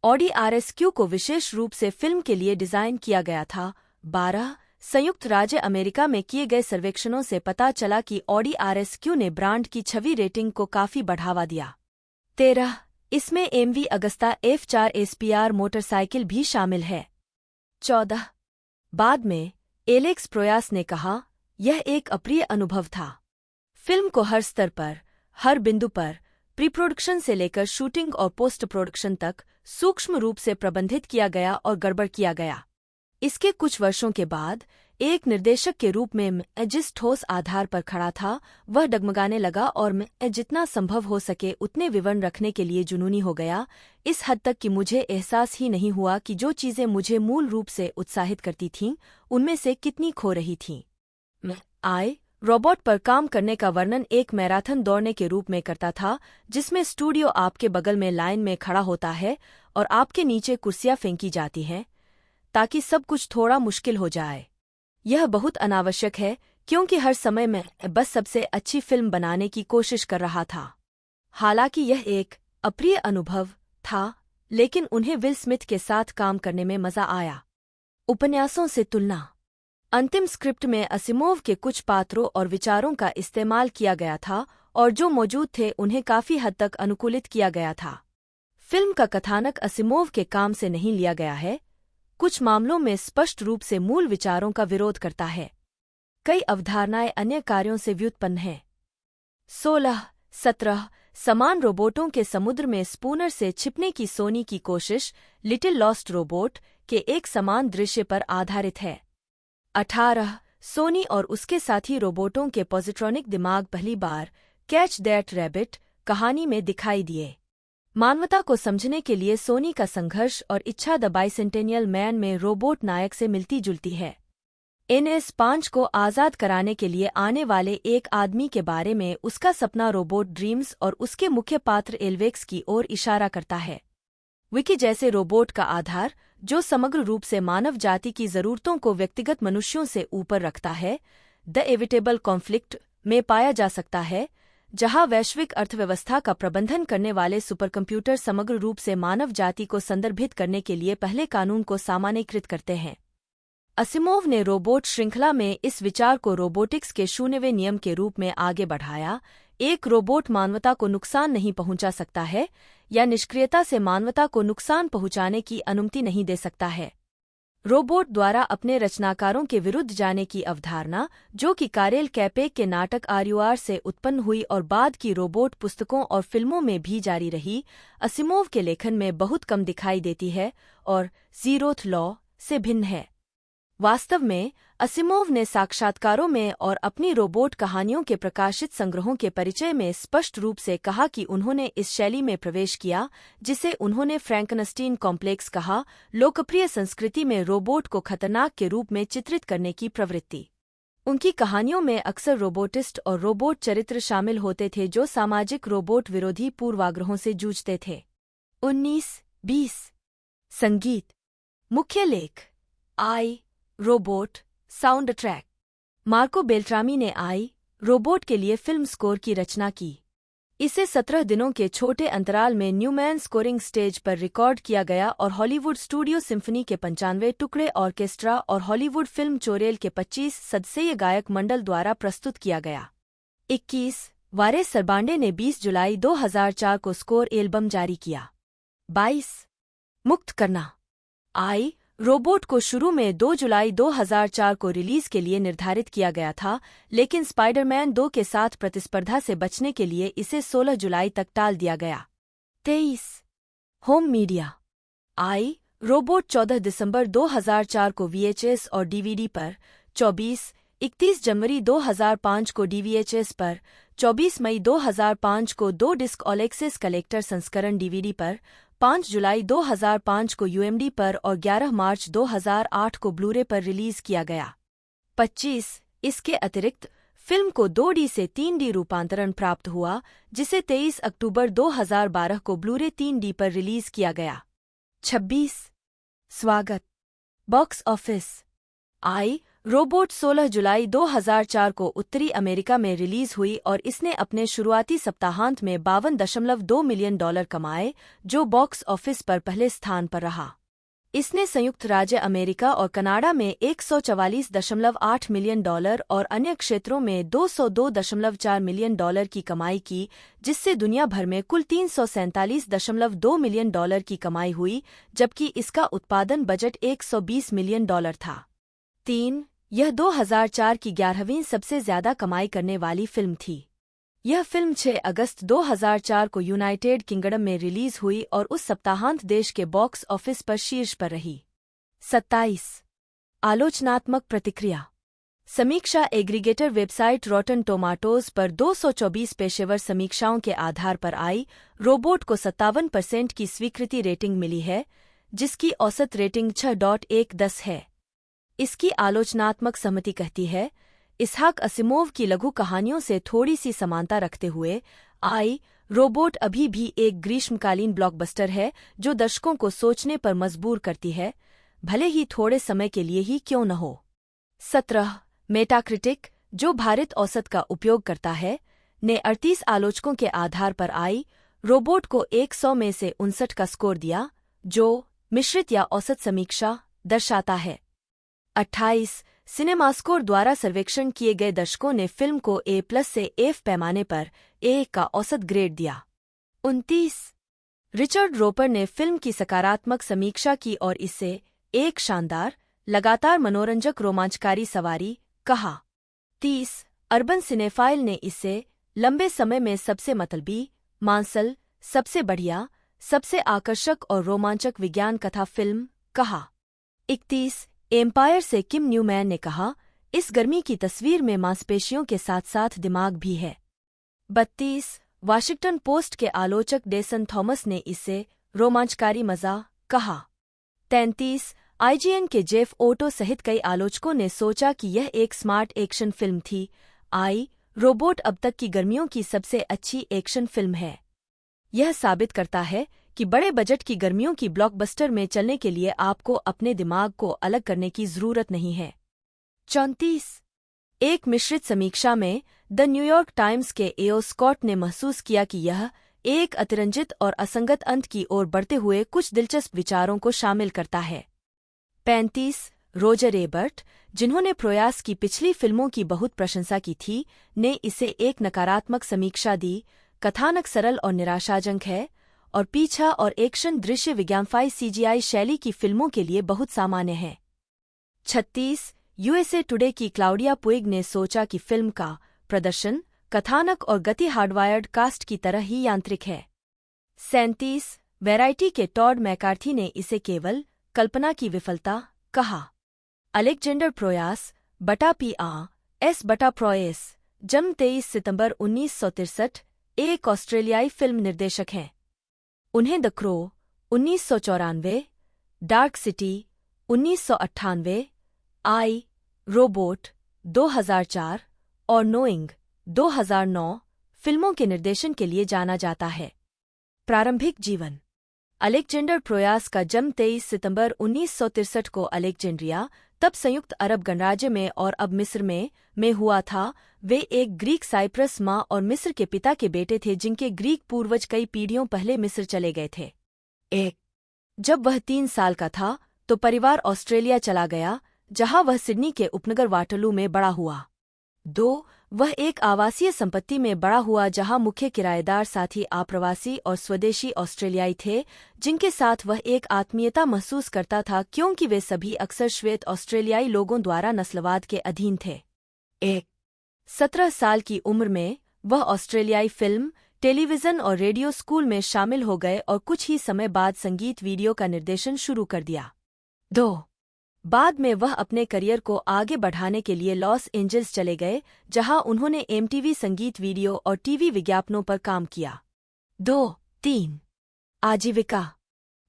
ऑडी RSQ को विशेष रूप से फिल्म के लिए डिजाइन किया गया था। 12 संयुक्त राज्य अमेरिका में किए गए सर्वेक्षणों से पता चला कि ऑडी RSQ ने ब्रांड की छवि रेटिंग को काफी बढ़ावा दिया। 13 इसमें MV Agusta F4 SPR motorcycle भी शामिल है। 14 बाद में एलेक्स प्रोयास ने कहा, यह एक अप्रिय अनुभव था। फिल्म को हर स्तर पर, हर बिंदु पर, प्री प्रोडक्शन से लेकर शूटिंग और पोस्ट प्रोडक्शन तक सूक्ष्म रूप से प्रबंधित किया गया और गड़बड़ किया गया। इसके कुछ वर्षों के बाद एक निर्देशक के रूप में मैं जिस ठोस आधार पर खड़ा था वह डगमगाने लगा और मैं जितना संभव हो सके उतने विवरण रखने के लिए जुनूनी हो गया, इस हद तक कि मुझे एहसास ही नहीं हुआ कि जो चीजें मुझे मूल रूप से उत्साहित करती थीं उनमें से कितनी खो रही थीं। मैं रोबोट पर काम करने का वर्णन एक मैराथन दौड़ने के रूप में करता था जिसमें स्टूडियो आपके बगल में लाइन में खड़ा होता है और आपके नीचे कुर्सियां फेंकी जाती हैं ताकि सब कुछ थोड़ा मुश्किल हो जाए। यह बहुत अनावश्यक है क्योंकि हर समय मैं बस सबसे अच्छी फिल्म बनाने की कोशिश कर रहा था। हालांकि यह एक अप्रिय अनुभव था, लेकिन उन्हें विल स्मिथ के साथ काम करने में मजा आया। उपन्यासों से तुलना। अंतिम स्क्रिप्ट में असिमोव के कुछ पात्रों और विचारों का इस्तेमाल किया गया था और जो मौजूद थे उन्हें काफी हद तक अनुकूलित किया गया था। फिल्म का कथानक असिमोव के काम से नहीं लिया गया है, कुछ मामलों में स्पष्ट रूप से मूल विचारों का विरोध करता है। कई अवधारणाएं अन्य कार्यों से व्युत्पन्न हैं। 16-17 समान रोबोटों के समुद्र में स्पूनर से छिपने की सोनी की कोशिश लिटिल लॉस्ट रोबोट के एक समान दृश्य पर आधारित है। 18 सोनी और उसके साथी रोबोटों के पॉजिट्रॉनिक दिमाग पहली बार कैच दैट रैबिट कहानी में दिखाई दिए। मानवता को समझने के लिए सोनी का संघर्ष और इच्छा द बाइसेंटेनियल मैन में रोबोट नायक से मिलती जुलती है। NS5 को आजाद कराने के लिए आने वाले एक आदमी के बारे में उसका सपना रोबोट ड्रीम्स और उसके मुख्य पात्र एल्वेक्स की ओर इशारा करता है। विकी जैसे रोबोट का आधार, जो समग्र रूप से मानव जाति की जरूरतों को व्यक्तिगत मनुष्यों से ऊपर रखता है, द एविटेबल कॉन्फ्लिक्ट में पाया जा सकता है, जहां वैश्विक अर्थव्यवस्था का प्रबंधन करने वाले सुपरकंप्यूटर समग्र रूप से मानव जाति को संदर्भित करने के लिए पहले कानून को सामान्यीकृत करते हैं। असिमोव ने रोबोट श्रृंखला में इस विचार को रोबोटिक्स के 0वें नियम के रूप में आगे बढ़ाया। एक रोबोट मानवता को नुकसान नहीं पहुंचा सकता है या निष्क्रियता से मानवता को नुकसान पहुंचाने की अनुमति नहीं दे सकता है। रोबोट द्वारा अपने रचनाकारों के विरुद्ध जाने की अवधारणा, जो कि कारेल कैपेक के नाटक RUR से उत्पन्न हुई और बाद की रोबोट पुस्तकों और फिल्मों में भी जारी रही, असिमोव के लेखन में बहुत कम दिखाई देती है और ज़ीरोथ लॉ से भिन्न है। वास्तव में असिमोव ने साक्षात्कारों में और अपनी रोबोट कहानियों के प्रकाशित संग्रहों के परिचय में स्पष्ट रूप से कहा कि उन्होंने इस शैली में प्रवेश किया जिसे उन्होंने फ्रैंकनस्टीन कॉम्प्लेक्स कहा, लोकप्रिय संस्कृति में रोबोट को खतरनाक के रूप में चित्रित करने की प्रवृत्ति। उनकी कहानियों में अक्सर रोबोटिस्ट और रोबोट चरित्र शामिल होते थे जो सामाजिक रोबोट विरोधी पूर्वाग्रहों से जूझते थे। 19-20 संगीत। मुख्य लेख आई robot sound track. Marco Beltrami ने आई रोबोट के लिए फिल्म स्कोर की रचना की। इसे 17 दिनों के छोटे अंतराल में न्यूमैन स्कोरिंग स्टेज पर रिकॉर्ड किया गया और हॉलीवुड स्टूडियो सिम्फनी के 95 टुकड़े ऑर्केस्ट्रा और हॉलीवुड फिल्म चोरेल के 25 सदस्यीय गायक मंडल द्वारा प्रस्तुत किया गया। 21 वारे सरबांडे ने 20 जुलाई 2004 को स्कोर एल्बम जारी किया। 22 मुक्त करना। आई रोबोट को शुरू में 2 जुलाई 2004 को रिलीज के लिए निर्धारित किया गया था, लेकिन स्पाइडरमैन 2 के साथ प्रतिस्पर्धा से बचने के लिए इसे 16 जुलाई तक टाल दिया गया। 23 होम मीडिया। आई रोबोट 14 दिसंबर 2004 को VHS और DVD पर, 31 जनवरी 2005 को DVHS पर, 24 मई 2005 को 2 डिस्क ऑल एक्सेस कलेक्टर संस्करण DVD पर, 5 जुलाई 2005 को UMD पर और 11 मार्च 2008 को ब्लूरे पर रिलीज किया गया। 25 इसके अतिरिक्त फिल्म को 2D से 3D रूपांतरण प्राप्त हुआ, जिसे 23 अक्टूबर 2012 को ब्लूरे 3D पर रिलीज किया गया। 26 स्वागत। Box office. आई रोबोट 16 जुलाई 2004 को उत्तरी अमेरिका में रिलीज हुई और इसने अपने शुरुआती सप्ताहांत में $52.2 मिलियन कमाए, जो बॉक्स ऑफिस पर पहले स्थान पर रहा। इसने संयुक्त राज्य अमेरिका और कनाडा में $144.8 मिलियन और अन्य क्षेत्रों में $202.4 मिलियन की कमाई की, जिससे दुनिया भर में कुल $347.2 मिलियन की कमाई हुई, जबकि इसका उत्पादन बजट $120 मिलियन था। 3. यह 2004 की 11वीं सबसे ज्यादा कमाई करने वाली फिल्म थी। यह फिल्म 6 अगस्त 2004 को यूनाइटेड किंगडम में रिलीज हुई और उस सप्ताहांत देश के बॉक्स ऑफिस पर शीर्ष पर रही। 27. आलोचनात्मक प्रतिक्रिया। समीक्षा एग्रीगेटर वेबसाइट रॉटन टोमाटोज पर 224 पेशेवर समीक्षाओं के आधार पर आई रोबोट को 57% की स्वीकृति रेटिंग मिली है, जिसकी औसत रेटिंग 6.110 है। इसकी आलोचनात्मक सहमति कहती है, इसहाक असिमोव की लघु कहानियों से थोड़ी सी समानता रखते हुए आई रोबोट अभी भी एक ग्रीष्मकालीन ब्लॉकबस्टर है जो दर्शकों को सोचने पर मजबूर करती है, भले ही थोड़े समय के लिए ही क्यों न हो। 17. मेटाक्रिटिक, जो भारित औसत का उपयोग करता है, ने 38 आलोचकों के आधार पर आई रोबोट को 100 में से 59 का स्कोर दिया, जो मिश्रित या औसत समीक्षा दर्शाता है। 28. सिनेमास्कोर द्वारा सर्वेक्षण किए गए दर्शकों ने फिल्म को A+ से F पैमाने पर A का औसत ग्रेड दिया। 29. रिचर्ड रोपर ने फिल्म की सकारात्मक समीक्षा की और इसे एक शानदार, लगातार मनोरंजक रोमांचकारी सवारी कहा। 30. अर्बन सिनेफाइल ने इसे लंबे समय में सबसे मतलबी, मांसल, सबसे बढ़िया, सबसे आकर्षक और रोमांचक विज्ञान कथा फिल्म कहा। 31. एम्पायर से किम न्यूमैन ने कहा, इस गर्मी की तस्वीर में मांसपेशियों के साथ साथ दिमाग भी है। 32. वाशिंगटन पोस्ट के आलोचक डेसन थॉमस ने इसे रोमांचकारी मजा कहा। 33. IGN के जेफ ओटो सहित कई आलोचकों ने सोचा कि यह एक स्मार्ट एक्शन फिल्म थी। रोबोट अब तक की गर्मियों की सबसे अच्छी एक्शन फिल्म है। यह साबित करता है कि बड़े बजट की गर्मियों की ब्लॉकबस्टर में चलने के लिए आपको अपने दिमाग को अलग करने की जरूरत नहीं है। 34. एक मिश्रित समीक्षा में द न्यूयॉर्क टाइम्स के एओ स्कॉट ने महसूस किया कि यह एक अतिरंजित और असंगत अंत की ओर बढ़ते हुए कुछ दिलचस्प विचारों को शामिल करता है। 35. रोजर एबर्ट, जिन्होंने प्रयास की पिछली फिल्मों की बहुत प्रशंसा की थी, ने इसे एक नकारात्मक समीक्षा दी। कथानक सरल और निराशाजनक है और पीछा और एक्शन दृश्य विज्ञापन CGI शैली की फिल्मों के लिए बहुत सामान्य है। 36. USA टुडे की क्लाउडिया पुइग ने सोचा कि फिल्म का प्रदर्शन, कथानक और गति हार्डवायर्ड कास्ट की तरह ही यांत्रिक है। 37. वैरायटी के टॉड मैकार्थी ने इसे केवल कल्पना की विफलता कहा। अलेक्जेंडर प्रोयास बटा PRS बटा प्रोयस, जन्म 23 सितंबर 1963, एक ऑस्ट्रेलियाई फिल्म निर्देशक हैं। उन्हें the crow 1994, dark city 1998, I Robot 2004 और नोइंग 2009 फिल्मों के निर्देशन के लिए जाना जाता है। प्रारंभिक जीवन। अलेक्जेंडर प्रोयास का जन्म 23 सितंबर 1963 को अलेक्जेंड्रिया, तब संयुक्त अरब गणराज्य में और अब मिस्र में हुआ था। वे एक ग्रीक साइप्रस माँ और मिस्र के पिता के बेटे थे जिनके ग्रीक पूर्वज कई पीढ़ियों पहले मिस्र चले गए थे। जब वह 3 साल का था तो परिवार ऑस्ट्रेलिया चला गया, जहां वह सिडनी के उपनगर वाटरलू में बड़ा हुआ। 2. वह एक आवासीय संपत्ति में बड़ा हुआ जहां मुख्य किराएदार साथी आप्रवासी और स्वदेशी ऑस्ट्रेलियाई थे, जिनके साथ वह एक आत्मीयता महसूस करता था क्योंकि वे सभी अक्सर श्वेत ऑस्ट्रेलियाई लोगों द्वारा नस्लवाद के अधीन थे। 17 साल की उम्र में वह ऑस्ट्रेलियाई फिल्म, टेलीविज़न और रेडियो स्कूल में शामिल हो गए और कुछ ही समय बाद संगीत वीडियो का निर्देशन शुरू कर दिया। 2. बाद में वह अपने करियर को आगे बढ़ाने के लिए लॉस एंजल्स चले गए, जहां उन्होंने MTV संगीत वीडियो और टीवी विज्ञापनों पर काम किया। 2. 3. आजीविका।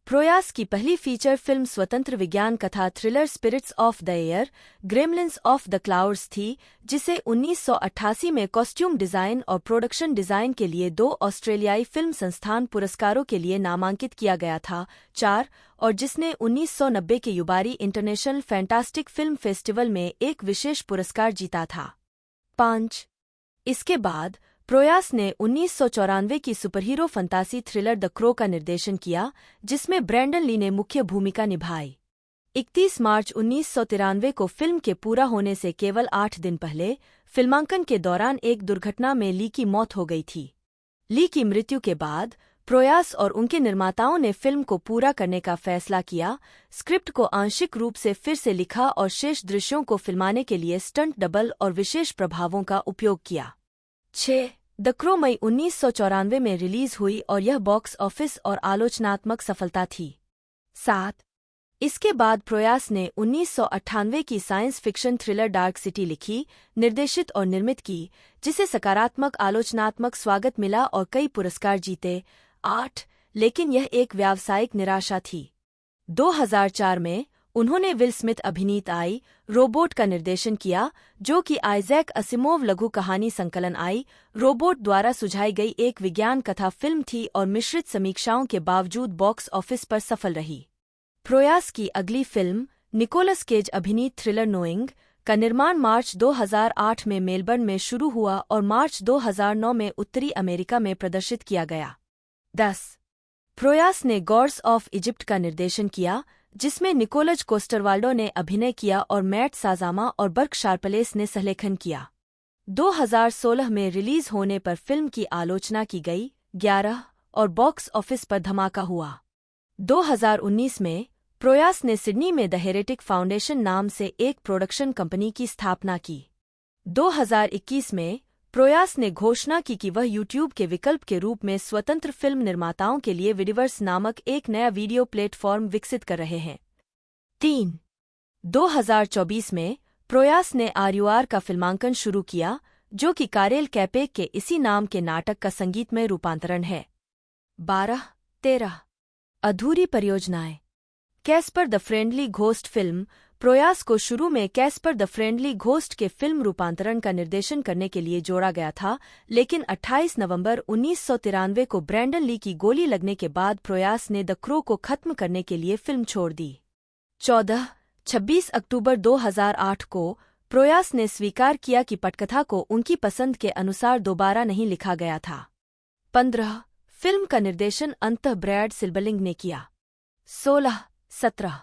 प्रयास की पहली फीचर फिल्म स्वतंत्र विज्ञान कथा thriller Spirits of the Air Gremlins of the Clouds थी, जिसे 1988 में कॉस्ट्यूम डिजाइन और प्रोडक्शन डिजाइन के लिए 2 ऑस्ट्रेलियाई फिल्म संस्थान पुरस्कारों के लिए नामांकित किया गया था। 4 और जिसने 1990 के Yubari international fantastic film festival में एक विशेष पुरस्कार जीता था। 5 इसके बाद प्रयास ने 1994 की superhero sports thriller the crow का निर्देशन किया, जिसमें ब्रैंडन ली ने मुख्य भूमिका निभाई। 31 मार्च 1993 को फिल्म के पूरा होने से केवल 8 दिन पहले फिल्मांकन के दौरान एक दुर्घटना में ली की मौत हो गई थी। ली की मृत्यु के बाद प्रयास और उनके निर्माताओं ने फिल्म को पूरा करने का फैसला किया, स्क्रिप्ट को आंशिक रूप से फिर से लिखा और शेष दृश्यों को फिल्माने के लिए स्टंट डबल और विशेष प्रभावों का उपयोग किया। 6 द क्रो मई 1994 में रिलीज हुई और यह बॉक्स ऑफिस और आलोचनात्मक सफलता थी। 7 इसके बाद प्रयास ने 1998 की science fiction thriller dark city लिखी, निर्देशित और निर्मित की, जिसे सकारात्मक आलोचनात्मक स्वागत मिला और कई पुरस्कार जीते। 8 लेकिन यह एक व्यावसायिक निराशा थी। 2004 में उन्होंने विल स्मिथ अभिनीत आई रोबोट का निर्देशन किया, जो कि आइजैक असिमोव लघु कहानी संकलन आई रोबोट द्वारा सुझाई गई एक विज्ञान कथा फिल्म थी और मिश्रित समीक्षाओं के बावजूद बॉक्स ऑफिस पर सफल रही। प्रयास की अगली फिल्म निकोलस केज अभिनीत थ्रिलर नोइंग का निर्माण मार्च 2008 में मेलबर्न में शुरू हुआ और मार्च 2009 में उत्तरी अमेरिका में प्रदर्शित किया गया। 10 प्रयास ने गॉड्स ऑफ इजिप्ट का निर्देशन किया, जिसमें निकोलज कोस्टरवाल्डो ने अभिनय किया और मैट साजामा और बर्क शार्पलेस ने सहलेखन किया। 2016 में रिलीज होने पर फिल्म की आलोचना की गई। 11 और बॉक्स ऑफिस पर धमाका हुआ। 2019 में प्रयास ने सिडनी में द हेरेटिक फाउंडेशन नाम से एक प्रोडक्शन कंपनी की स्थापना की। 2021 में प्रयास ने घोषणा की कि वह यूट्यूब के विकल्प के रूप में स्वतंत्र फिल्म निर्माताओं के लिए विडिवर्स नामक एक नया वीडियो प्लेटफॉर्म विकसित कर रहे हैं। 3 2024 में प्रयास ने RUR का फिल्मांकन शुरू किया, जो कि कारेल कैपेक के इसी नाम के नाटक का संगीतमय रूपांतरण है। 12-13 अधूरी परियोजनाएं। Caspar the friendly ghost film प्रयास को शुरू में कैस्पर द फ्रेंडली घोस्ट के फिल्म रूपांतरण का निर्देशन करने के लिए जोड़ा गया था, लेकिन 28 नवंबर 1993 को ब्रैंडन ली की गोली लगने के बाद प्रयास ने द क्रो को खत्म करने के लिए फिल्म छोड़ दी। 26 अक्टूबर 2008 को प्रयास ने स्वीकार किया कि पटकथा को उनकी पसंद के अनुसार दोबारा नहीं लिखा गया था। 15 फिल्म का निर्देशन अंततः ब्रैड सिल्बरलिंग ने किया। 16-17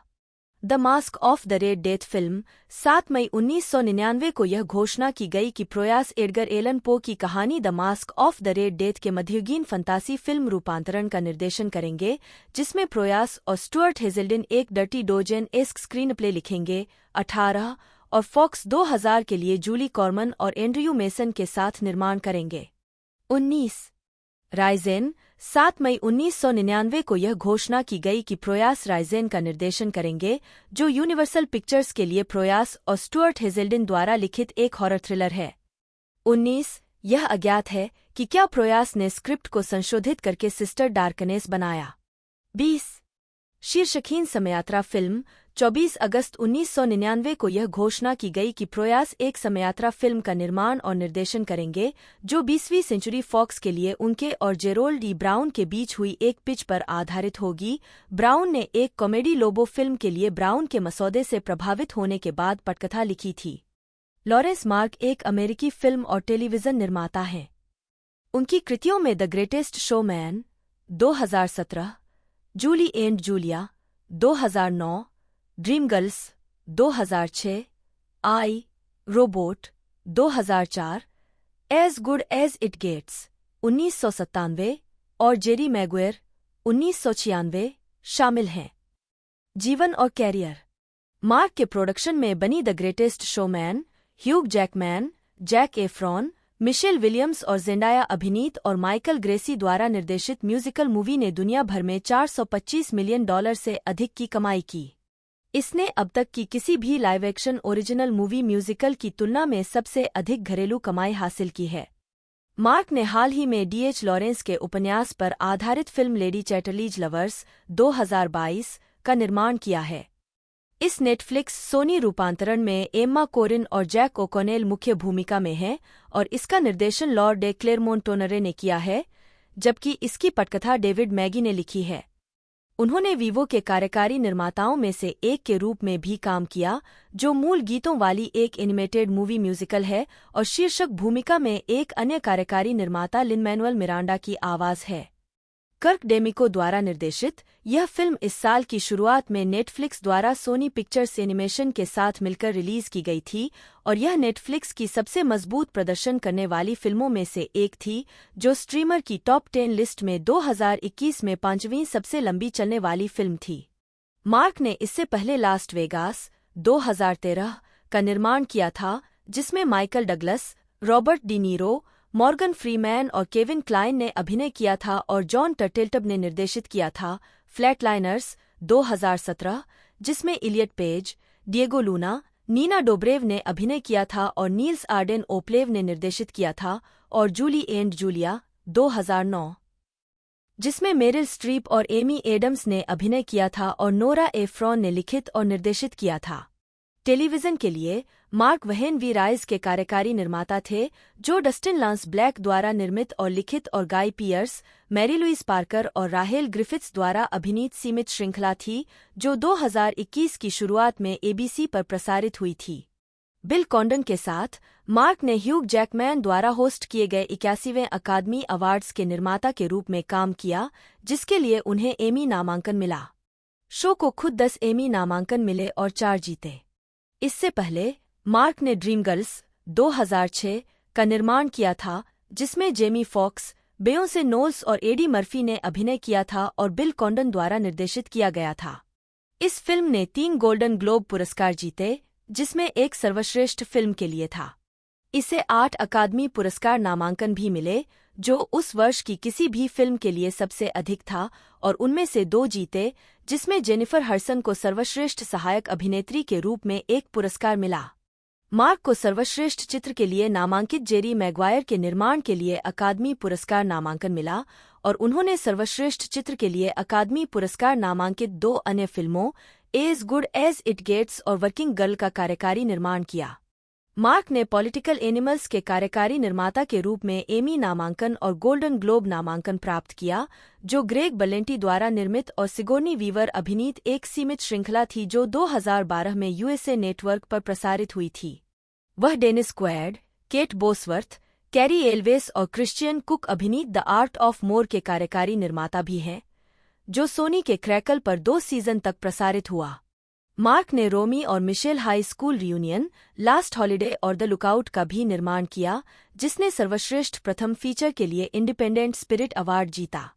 the mask of the red death film 7 मई 1999 को यह घोषणा की गई कि प्रयास एडगर एलन पो की कहानी the mask of the red death के मध्ययुगीन फंतासी फिल्म रूपांतरण का निर्देशन करेंगे, जिसमें प्रयास और स्टुअर्ट हेजल्डिन एक डर्टी डोजेन एस्क स्क्रीन प्ले लिखेंगे। 18 और फॉक्स 2000 के लिए जूली कॉर्मन और एंड्रयू मेसन के साथ निर्माण करेंगे। 19 राइजेन 7 मई 1999 को यह घोषणा की गई कि प्रयास राइजेन का निर्देशन करेंगे, जो यूनिवर्सल पिक्चर्स के लिए प्रयास और स्टुअर्ट हेजल्डिन द्वारा लिखित एक हॉरर थ्रिलर है। 19 यह अज्ञात है कि क्या प्रयास ने स्क्रिप्ट को संशोधित करके सिस्टर डार्कनेस बनाया। 20 शीर्षकहीन समयात्रा फिल्म 24 अगस्त 1999 को यह घोषणा की गई कि प्रयास एक समयात्रा फिल्म का निर्माण और निर्देशन करेंगे, जो 20वीं सेंचुरी फॉक्स के लिए उनके और जेरोल्ड ई ब्राउन के बीच हुई एक पिच पर आधारित होगी। ब्राउन ने एक कॉमेडी लोबो फिल्म के लिए ब्राउन के मसौदे से प्रभावित होने के बाद पटकथा लिखी थी। लॉरेंस मार्क एक अमेरिकी फिल्म और टेलीविजन निर्माता हैं। उनकी कृतियों में The Greatest Showman 2017, Julie and Julia 2009, Dream Girls 2006, I Robot 2004, As Good As It Gets 1997 और जेरी मैगुएर 1996 शामिल हैं। जीवन और कैरियर। मार्क के प्रोडक्शन में बनी The Greatest Showman Hugh Jackman, Zac Efron, Michelle Williams और जेंडाया अभिनीत और माइकल ग्रेसी द्वारा निर्देशित म्यूजिकल मूवी ने दुनिया भर में $425 मिलियन से अधिक की कमाई की। इसने अब तक की किसी भी live action original movie musical की तुलना में सबसे अधिक घरेलू कमाई हासिल की है। मार्क ने हाल ही में D.H. लॉरेंस के उपन्यास पर आधारित फिल्म लेडी चैटरलीज लवर्स 2022 का निर्माण किया है। इस नेटफ्लिक्स सोनी रूपांतरण में एम्मा कोरिन और जैक ओकॉनेल मुख्य भूमिका में हैं और इसका निर्देशन लॉर्ड डे क्लेरमोंट-टोनरे ने किया है, जबकि इसकी पटकथा डेविड मैगी ने लिखी है। उन्होंने वीवो के कार्यकारी निर्माताओं में से एक के रूप में भी काम किया, जो मूल गीतों वाली एक एनिमेटेड मूवी म्यूजिकल है, और शीर्षक भूमिका में एक अन्य कार्यकारी निर्माता लिन-मैनुअल मिरांडा की आवाज है। कर्क डेमिको द्वारा निर्देशित यह फिल्म इस साल की शुरुआत में नेटफ्लिक्स द्वारा सोनी पिक्चर्स एनिमेशन के साथ मिलकर रिलीज की गई थी और यह नेटफ्लिक्स की सबसे मजबूत प्रदर्शन करने वाली फिल्मों में से एक थी, जो स्ट्रीमर की टॉप 10 लिस्ट में 2021 में 5वीं सबसे लंबी चलने वाली फिल्म थी। मार्क ने इससे पहले लास्ट वेगास 2013 का निर्माण किया था, जिसमें Michael Douglas, Robert De Niro, Morgan Freeman और केविन क्लाइन ने अभिनय किया था और जॉन टर्टलटब ने निर्देशित किया था। फ्लैटलाइनर्स 2017, जिसमें Elliot Page, Diego Luna, Nina Dobrev ने अभिनय किया था और नील्स आर्डेन ओप्लेव ने निर्देशित किया था, और जूली एंड जूलिया 2009, जिसमें मेरिल स्ट्रीप और एमी एडम्स ने अभिनय किया था और नोरा एफ्रॉन ने लिखित और निर्देशित किया था। टेलीविजन के लिए मार्क वहेन वी राइज के कार्यकारी निर्माता थे, जो डस्टिन लांस ब्लैक द्वारा निर्मित और लिखित और गाय पियर्स, मैरी लुइस पार्कर और राहेल ग्रिफिथ्स द्वारा अभिनीत सीमित श्रृंखला थी, जो 2021 की शुरुआत में ABC पर प्रसारित हुई थी। बिल कॉन्डन के साथ मार्क ने ह्यूग जैकमैन द्वारा होस्ट किए गए 81वें अकादमी अवार्ड्स के निर्माता के रूप में काम किया, जिसके लिए उन्हें एमी नामांकन मिला। शो को खुद 10 एमी नामांकन मिले और 4 जीते। इससे पहले मार्क ने ड्रीम गर्ल्स 2006 का निर्माण किया था, जिसमें जेमी फॉक्स, बेयोंसे नोल्स और एडी मर्फी ने अभिनय किया था और बिल कॉन्डन द्वारा निर्देशित किया गया था। इस फिल्म ने 3 गोल्डन ग्लोब पुरस्कार जीते, जिसमें एक सर्वश्रेष्ठ फिल्म के लिए था। इसे 8 अकादमी पुरस्कार नामांकन भी मिले, जो उस वर्ष की किसी भी फिल्म के लिए सबसे अधिक था, और उनमें से 2 जीते, जिसमें जेनिफर हडसन को सर्वश्रेष्ठ सहायक अभिनेत्री के रूप में एक पुरस्कार मिला। मार्क को सर्वश्रेष्ठ चित्र के लिए नामांकित जेरी मैग्वायर के निर्माण के लिए अकादमी पुरस्कार नामांकन मिला, और उन्होंने सर्वश्रेष्ठ चित्र के लिए अकादमी पुरस्कार नामांकित 2 अन्य फिल्मों As Good As It Gets और वर्किंग गर्ल का कार्यकारी निर्माण किया। मार्क ने पॉलिटिकल एनिमल्स के कार्यकारी निर्माता के रूप में एमी नामांकन और गोल्डन ग्लोब नामांकन प्राप्त किया, जो ग्रेग बलेंटी द्वारा निर्मित और सिगोर्नी वीवर अभिनीत एक सीमित श्रृंखला थी जो 2012 में USA नेटवर्क पर प्रसारित हुई थी। वह Dennis Quaid, Kate Bosworth, Cary Elwes और क्रिश्चियन कुक अभिनीत द आर्ट ऑफ मोर के कार्यकारी निर्माता भी हैं, जो सोनी के क्रैकल पर 2 सीजन तक प्रसारित हुआ। मार्क ने रोमी और Michele High School Reunion, Last Holiday और द लुकआउट का भी निर्माण किया, जिसने सर्वश्रेष्ठ प्रथम फीचर के लिए इंडिपेंडेंट स्पिरिट अवार्ड जीता।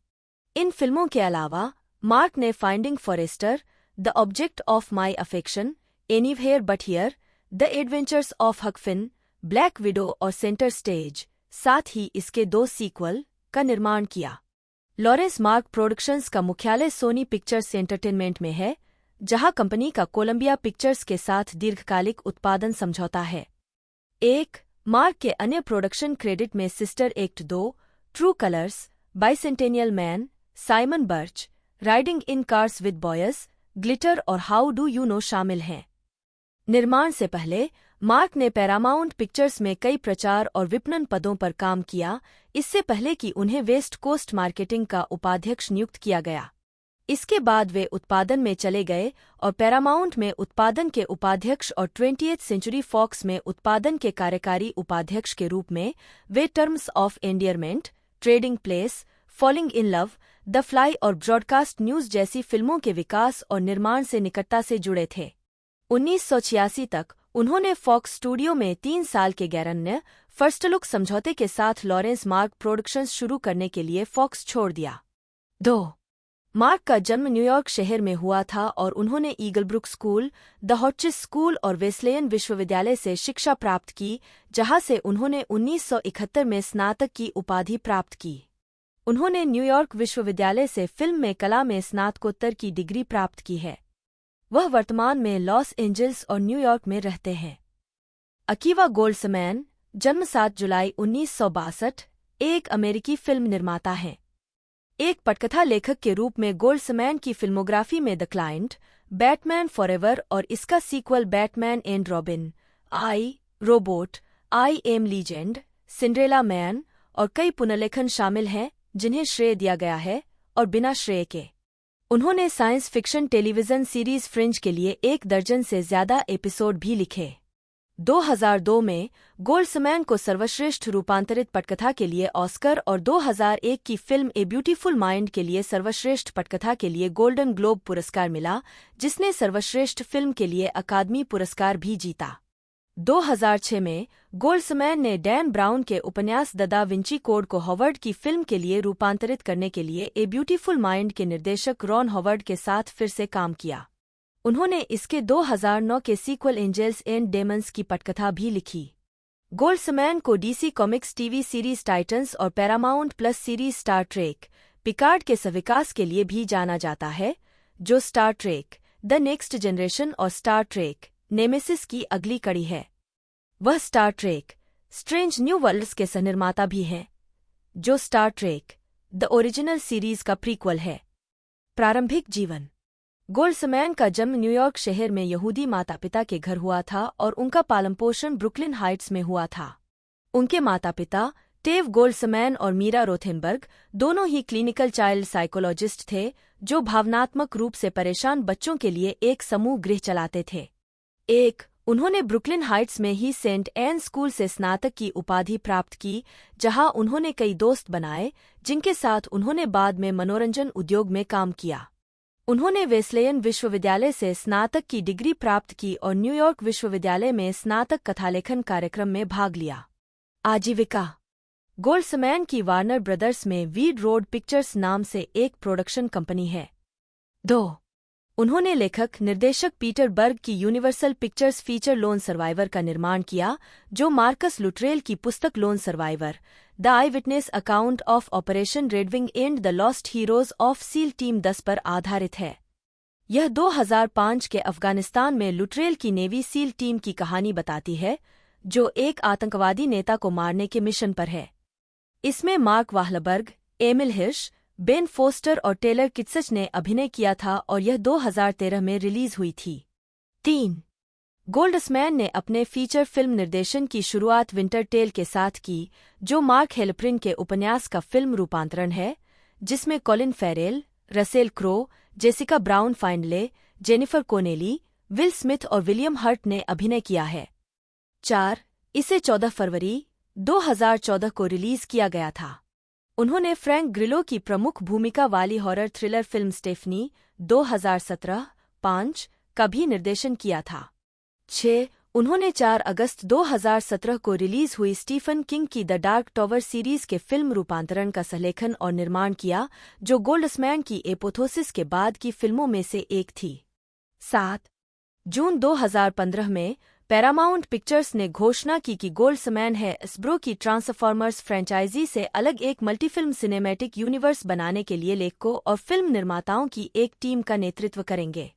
इन फिल्मों के अलावा मार्क ने Finding Forrester, The Object of My Affection, Anywhere But Here, The Adventures of Huck Finn, Black Widow और सेंटर स्टेज, साथ ही इसके 2 सीक्वल का निर्माण किया। लॉरेंस मार्क प्रोडक्शंस का मुख्यालय सोनी पिक्चर्स एंटरटेनमेंट में है, जहां कंपनी का कोलंबिया पिक्चर्स के साथ दीर्घकालिक उत्पादन समझौता है। मार्क के अन्य प्रोडक्शन क्रेडिट में Sister Act 2, True Colors, Bicentennial Man, Simon Birch, Riding in Cars with Boys, Glitter और हाउ डू यू नो शामिल हैं। निर्माण से पहले मार्क ने पैरामाउंट पिक्चर्स में कई प्रचार और विपणन पदों पर काम किया, इससे पहले कि उन्हें वेस्ट कोस्ट मार्केटिंग का उपाध्यक्ष नियुक्त किया गया। इसके बाद वे उत्पादन में चले गए और पैरामाउंट में उत्पादन के उपाध्यक्ष और 20th सेंचुरी फॉक्स में उत्पादन के कार्यकारी उपाध्यक्ष के रूप में वे Terms of Endearment, Trading Places, Falling in Love, The Fly और ब्रॉडकास्ट न्यूज जैसी फिल्मों के विकास और निर्माण से निकटता से जुड़े थे। 1986 तक उन्होंने फॉक्स स्टूडियो में 3 साल के गैरन्य फर्स्ट लुक समझौते के साथ लॉरेंस मार्क प्रोडक्शंस शुरू करने के लिए फॉक्स छोड़ दिया। 2 मार्क का जन्म न्यूयॉर्क शहर में हुआ था और उन्होंने ईगलब्रुक स्कूल, द हॉटचिस स्कूल और वेस्लेयन विश्वविद्यालय से शिक्षा प्राप्त की, जहां से उन्होंने 1971 में स्नातक की उपाधि प्राप्त की। उन्होंने न्यूयॉर्क विश्वविद्यालय से फिल्म में कला में स्नातकोत्तर की डिग्री प्राप्त की है। वह वर्तमान में लॉस एंजल्स और न्यूयॉर्क में रहते हैं। अकीवा गोल्ड्समैन, जन्म 7 जुलाई 1962, एक अमेरिकी फिल्म निर्माता हैं। एक पटकथा लेखक के रूप में गोल्ड्समैन की फिल्मोग्राफी में द क्लाइंट, बैटमैन फॉरएवर और इसका sequel Batman and Robin, I Robot, I Am Legend, Cinderella Man और कई पुनर्लेखन शामिल हैं जिन्हें श्रेय दिया गया है और बिना श्रेय के। उन्होंने science fiction television series fringe के लिए 1 दर्जन से ज्यादा एपिसोड भी लिखे। 2002 में गोल्ड्समैन को सर्वश्रेष्ठ रूपांतरित पटकथा के लिए ऑस्कर और 2001 की फिल्म ए ब्यूटीफुल माइंड के लिए सर्वश्रेष्ठ पटकथा के लिए गोल्डन ग्लोब पुरस्कार मिला, जिसने सर्वश्रेष्ठ फिल्म के लिए अकादमी पुरस्कार भी जीता। 2006 में गोल्ड्समैन ने डैन ब्राउन के उपन्यास द दा विंची कोड को हॉवर्ड की फिल्म के लिए रूपांतरित करने के लिए ए ब्यूटीफुल माइंड के निर्देशक रॉन हॉवर्ड के साथ फिर से काम किया। उन्होंने इसके 2009 के सीक्वल एंजेल्स एंड डेमन्स की पटकथा भी लिखी। गोल्ड्समैन को DC Comics TV series Titans और Paramount Plus series Star Trek Picard के सविकास के लिए भी जाना जाता है, जो Star Trek The Next Generation और स्टार ट्रेक नेमेसिस की अगली कड़ी है। वह Star Trek Strange New Worlds के सहनिर्माता भी हैं, जो Star Trek The Original Series का प्रीक्वल है। प्रारंभिक जीवन। गोल्ड्समैन का जन्म न्यूयॉर्क शहर में यहूदी माता पिता के घर हुआ था और उनका पालनपोषण ब्रुकलिन हाइट्स में हुआ था। उनके माता पिता टेव गोल्ड्समैन और मीरा रोथेनबर्ग दोनों ही क्लिनिकल चाइल्ड साइकोलॉजिस्ट थे, जो भावनात्मक रूप से परेशान बच्चों के लिए एक समूह गृह चलाते थे। उन्होंने ब्रुकलिन हाइट्स में ही सेंट एन स्कूल से स्नातक की उपाधि प्राप्त की, जहां उन्होंने कई दोस्त बनाए जिनके साथ उन्होंने बाद में मनोरंजन उद्योग में काम किया। उन्होंने वेस्लेयन विश्वविद्यालय से स्नातक की डिग्री प्राप्त की और न्यूयॉर्क विश्वविद्यालय में स्नातक कथालेखन कार्यक्रम में भाग लिया। आजीविका। गोल्ड्समैन की वार्नर ब्रदर्स में वीड रोड पिक्चर्स नाम से एक प्रोडक्शन कंपनी है। 2. उन्होंने लेखक निर्देशक पीटर बर्ग की Universal Pictures feature Lone Survivor का निर्माण किया, जो मार्कस लुट्रेल की पुस्तक Lone Survivor The Eyewitness Account of Operation Redwing and the Lost Heroes of SEAL Team 10 पर आधारित है। यह 2005 के अफगानिस्तान में लुट्रेल की नेवी सील टीम की कहानी बताती है, जो एक आतंकवादी नेता को मारने के मिशन पर है। इसमें Mark Wahlberg, Emile Hirsch, Ben Foster और टेलर किट्सच ने अभिनय किया था और यह 2013 में रिलीज हुई थी। 3. गोल्ड्समैन ने अपने फीचर फिल्म निर्देशन की शुरुआत विंटर टेल के साथ की, जो मार्क हेलप्रिन के उपन्यास का फिल्म रूपांतरण है, जिसमें Colin Farrell, Russell Crowe, Jessica Brown Findlay, Jennifer Connelly, Will Smith और विलियम हर्ट ने अभिनय किया है। 4. इसे 14 फरवरी 2014 को रिलीज किया गया था। उन्होंने फ्रैंक ग्रिलो की प्रमुख भूमिका वाली हॉरर थ्रिलर फिल्म स्टेफनी 2017-5 का भी निर्देशन किया था। 6. उन्होंने 4 अगस्त 2017 को रिलीज हुई स्टीफन किंग की द डार्क टॉवर सीरीज के फिल्म रूपांतरण का सहलेखन और निर्माण किया, जो गोल्ड्समैन की एपोथोसिस के बाद की फिल्मों में से एक थी। 7. जून 2015 में पैरामाउंट पिक्चर्स ने घोषणा की कि गोल्ड्समैन है एस्ब्रो की ट्रांसफॉर्मर्स फ्रेंचाइजी से अलग एक मल्टीफिल्म सिनेमैटिक यूनिवर्स बनाने के लिए लेखकों और फिल्म निर्माताओं की एक टीम का नेतृत्व करेंगे।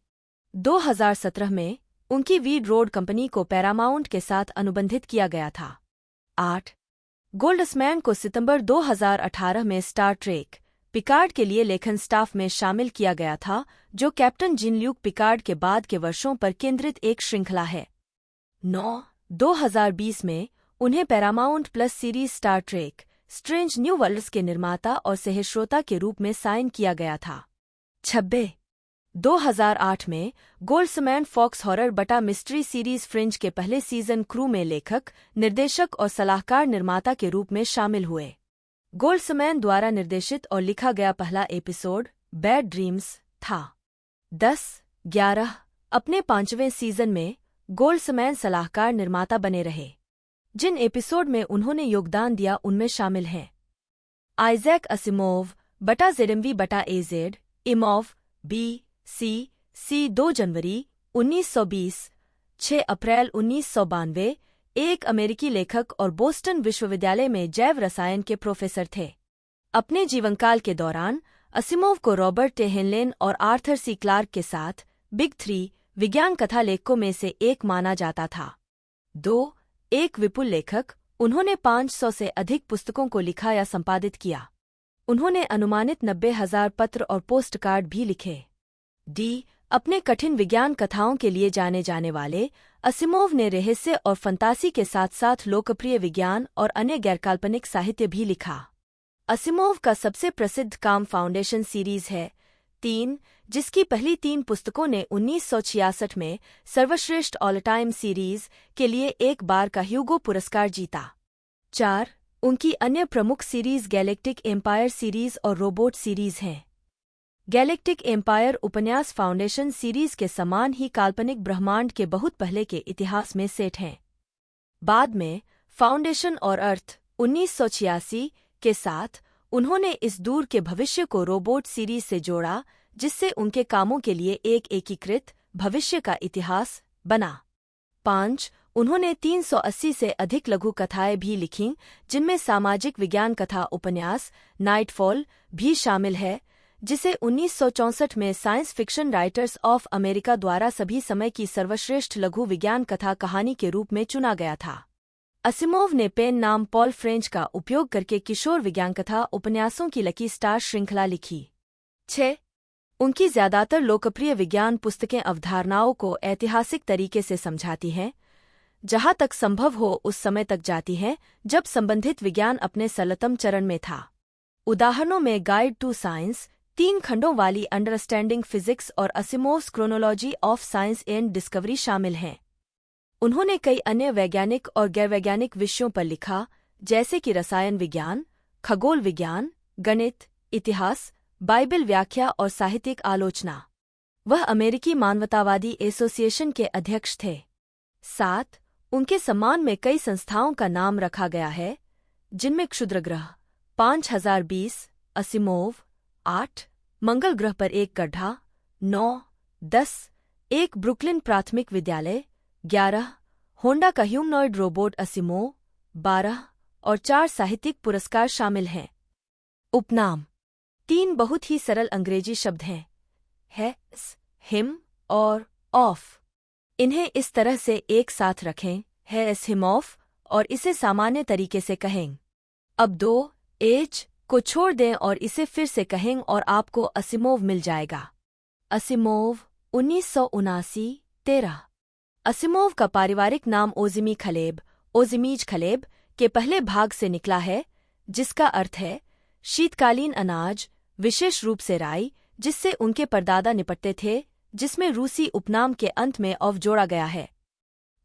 2017 में उनकी वीड रोड कंपनी को पैरामाउंट के साथ अनुबंधित किया गया था। 8. गोल्ड्समैन को सितंबर 2018 में स्टार ट्रेक पिकार्ड के लिए लेखन स्टाफ में शामिल किया गया था, जो कैप्टन जीन ल्यूक पिकार्ड के बाद के वर्षों पर केंद्रित एक श्रृंखला है। 9. 2020 में उन्हें Paramount Plus series Star Trek Strange New Worlds के निर्माता और सहश्रोता के रूप में साइन किया गया था। 26. 2008 में गोल्ड्समैन फॉक्स हॉरर बटा मिस्ट्री सीरीज फ्रिंज के पहले सीजन क्रू में लेखक, निर्देशक और सलाहकार निर्माता के रूप में शामिल हुए। गोल्ड्समैन द्वारा निर्देशित और लिखा गया पहला एपिसोड बैड ड्रीम्स था। 10-11 अपने 5वें सीजन में गोल्ड्समैन सलाहकार निर्माता बने रहे। जिन एपिसोड में उन्होंने योगदान दिया उनमें शामिल हैं आइजैक असिमोव बटा जेडएमवी बटा एजेड, इमोव BC 2 जनवरी 1920, 6 अप्रैल 1992, एक अमेरिकी लेखक और बोस्टन विश्वविद्यालय में जैव रसायन के प्रोफेसर थे। अपने जीवनकाल के दौरान असिमोव को रॉबर्ट टे हेनलेन और आर्थर सी क्लार्क के साथ बिग 3 विज्ञान कथा लेखकों में से एक माना जाता था। 2 एक विपुल लेखक उन्होंने 500 से अधिक पुस्तकों को लिखा या संपादित किया। उन्होंने अनुमानित 90,000 पत्र और पोस्ट कार्ड भी लिखे। डी अपने कठिन विज्ञान कथाओं के लिए जाने जाने वाले असिमोव ने रहस्य और फंतासी के साथ साथ लोकप्रिय विज्ञान और अन्य गैरकाल्पनिक साहित्य भी लिखा। असिमोव का सबसे प्रसिद्ध काम फाउंडेशन सीरीज है 3, जिसकी पहली 3 पुस्तकों ने 1966 में सर्वश्रेष्ठ ऑल टाइम सीरीज के लिए एक बार का ह्यूगो पुरस्कार जीता। 4, उनकी अन्य प्रमुख सीरीज गैलेक्टिक एम्पायर सीरीज और रोबोट सीरीज हैं। गैलेक्टिक एम्पायर उपन्यास फाउंडेशन सीरीज के समान ही काल्पनिक ब्रह्मांड के बहुत पहले के इतिहास में सेट हैं। बाद में फाउंडेशन और अर्थ 1986 के साथ उन्होंने इस दूर के भविष्य को रोबोट सीरीज से जोड़ा, जिससे उनके कामों के लिए एक एकीकृत भविष्य का इतिहास बना। 5, उन्होंने 380 से अधिक लघु कथाएं भी लिखीं, जिनमें सामाजिक विज्ञान कथा उपन्यास नाइटफॉल भी शामिल है, जिसे 1964 में science fiction writers of America द्वारा सभी समय की सर्वश्रेष्ठ लघु विज्ञान कथा कहानी के रूप में चुना गया था। असिमोव ने पेन नाम पॉल फ्रेंच का उपयोग करके किशोर विज्ञान कथा उपन्यासों की लकी स्टार श्रृंखला लिखी। 6, उनकी ज्यादातर लोकप्रिय विज्ञान पुस्तकें अवधारणाओं को ऐतिहासिक तरीके से समझाती हैं, जहां तक संभव हो उस समय तक जाती हैं जब संबंधित विज्ञान अपने सरलतम चरण में था। उदाहरणों में गाइड टू साइंस 3 खंडों वाली अंडरस्टैंडिंग फिजिक्स और Asimov's Chronology of Science and Discovery शामिल हैं। उन्होंने कई अन्य वैज्ञानिक और गैरवैज्ञानिक विषयों पर लिखा, जैसे कि रसायन विज्ञान, खगोल विज्ञान, गणित, इतिहास, बाइबल व्याख्या और साहित्यिक आलोचना। वह अमेरिकी मानवतावादी एसोसिएशन के अध्यक्ष थे। 7, उनके सम्मान में कई संस्थाओं का नाम रखा गया है, जिनमें क्षुद्रग्रह 5020 असिमोव, 8 मंगल ग्रह पर एक गड्ढा, 9, 10 एक ब्रुकलिन प्राथमिक विद्यालय, 11 होंडा का ह्यूमनॉइड रोबोट असिमोव, 12 और 4 साहित्यिक पुरस्कार शामिल हैं। उपनाम 3 बहुत ही सरल अंग्रेजी शब्द हैं, हैस, हिम और ऑफ। इन्हें इस तरह से एक साथ रखें, हैस हिम ऑफ, और इसे सामान्य तरीके से कहें। अब 2 एज को छोड़ दें और इसे फिर से कहें और आपको असिमोव मिल जाएगा। असिमोव 1979 13। असिमोव का पारिवारिक नाम ओजिमी खलेब, ओजिमीज खलेब के पहले भाग से निकला है, जिसका अर्थ है शीतकालीन अनाज, विशेष रूप से राई, जिससे उनके परदादा निपटते थे, जिसमें रूसी उपनाम के अंत में ऑव जोड़ा गया है।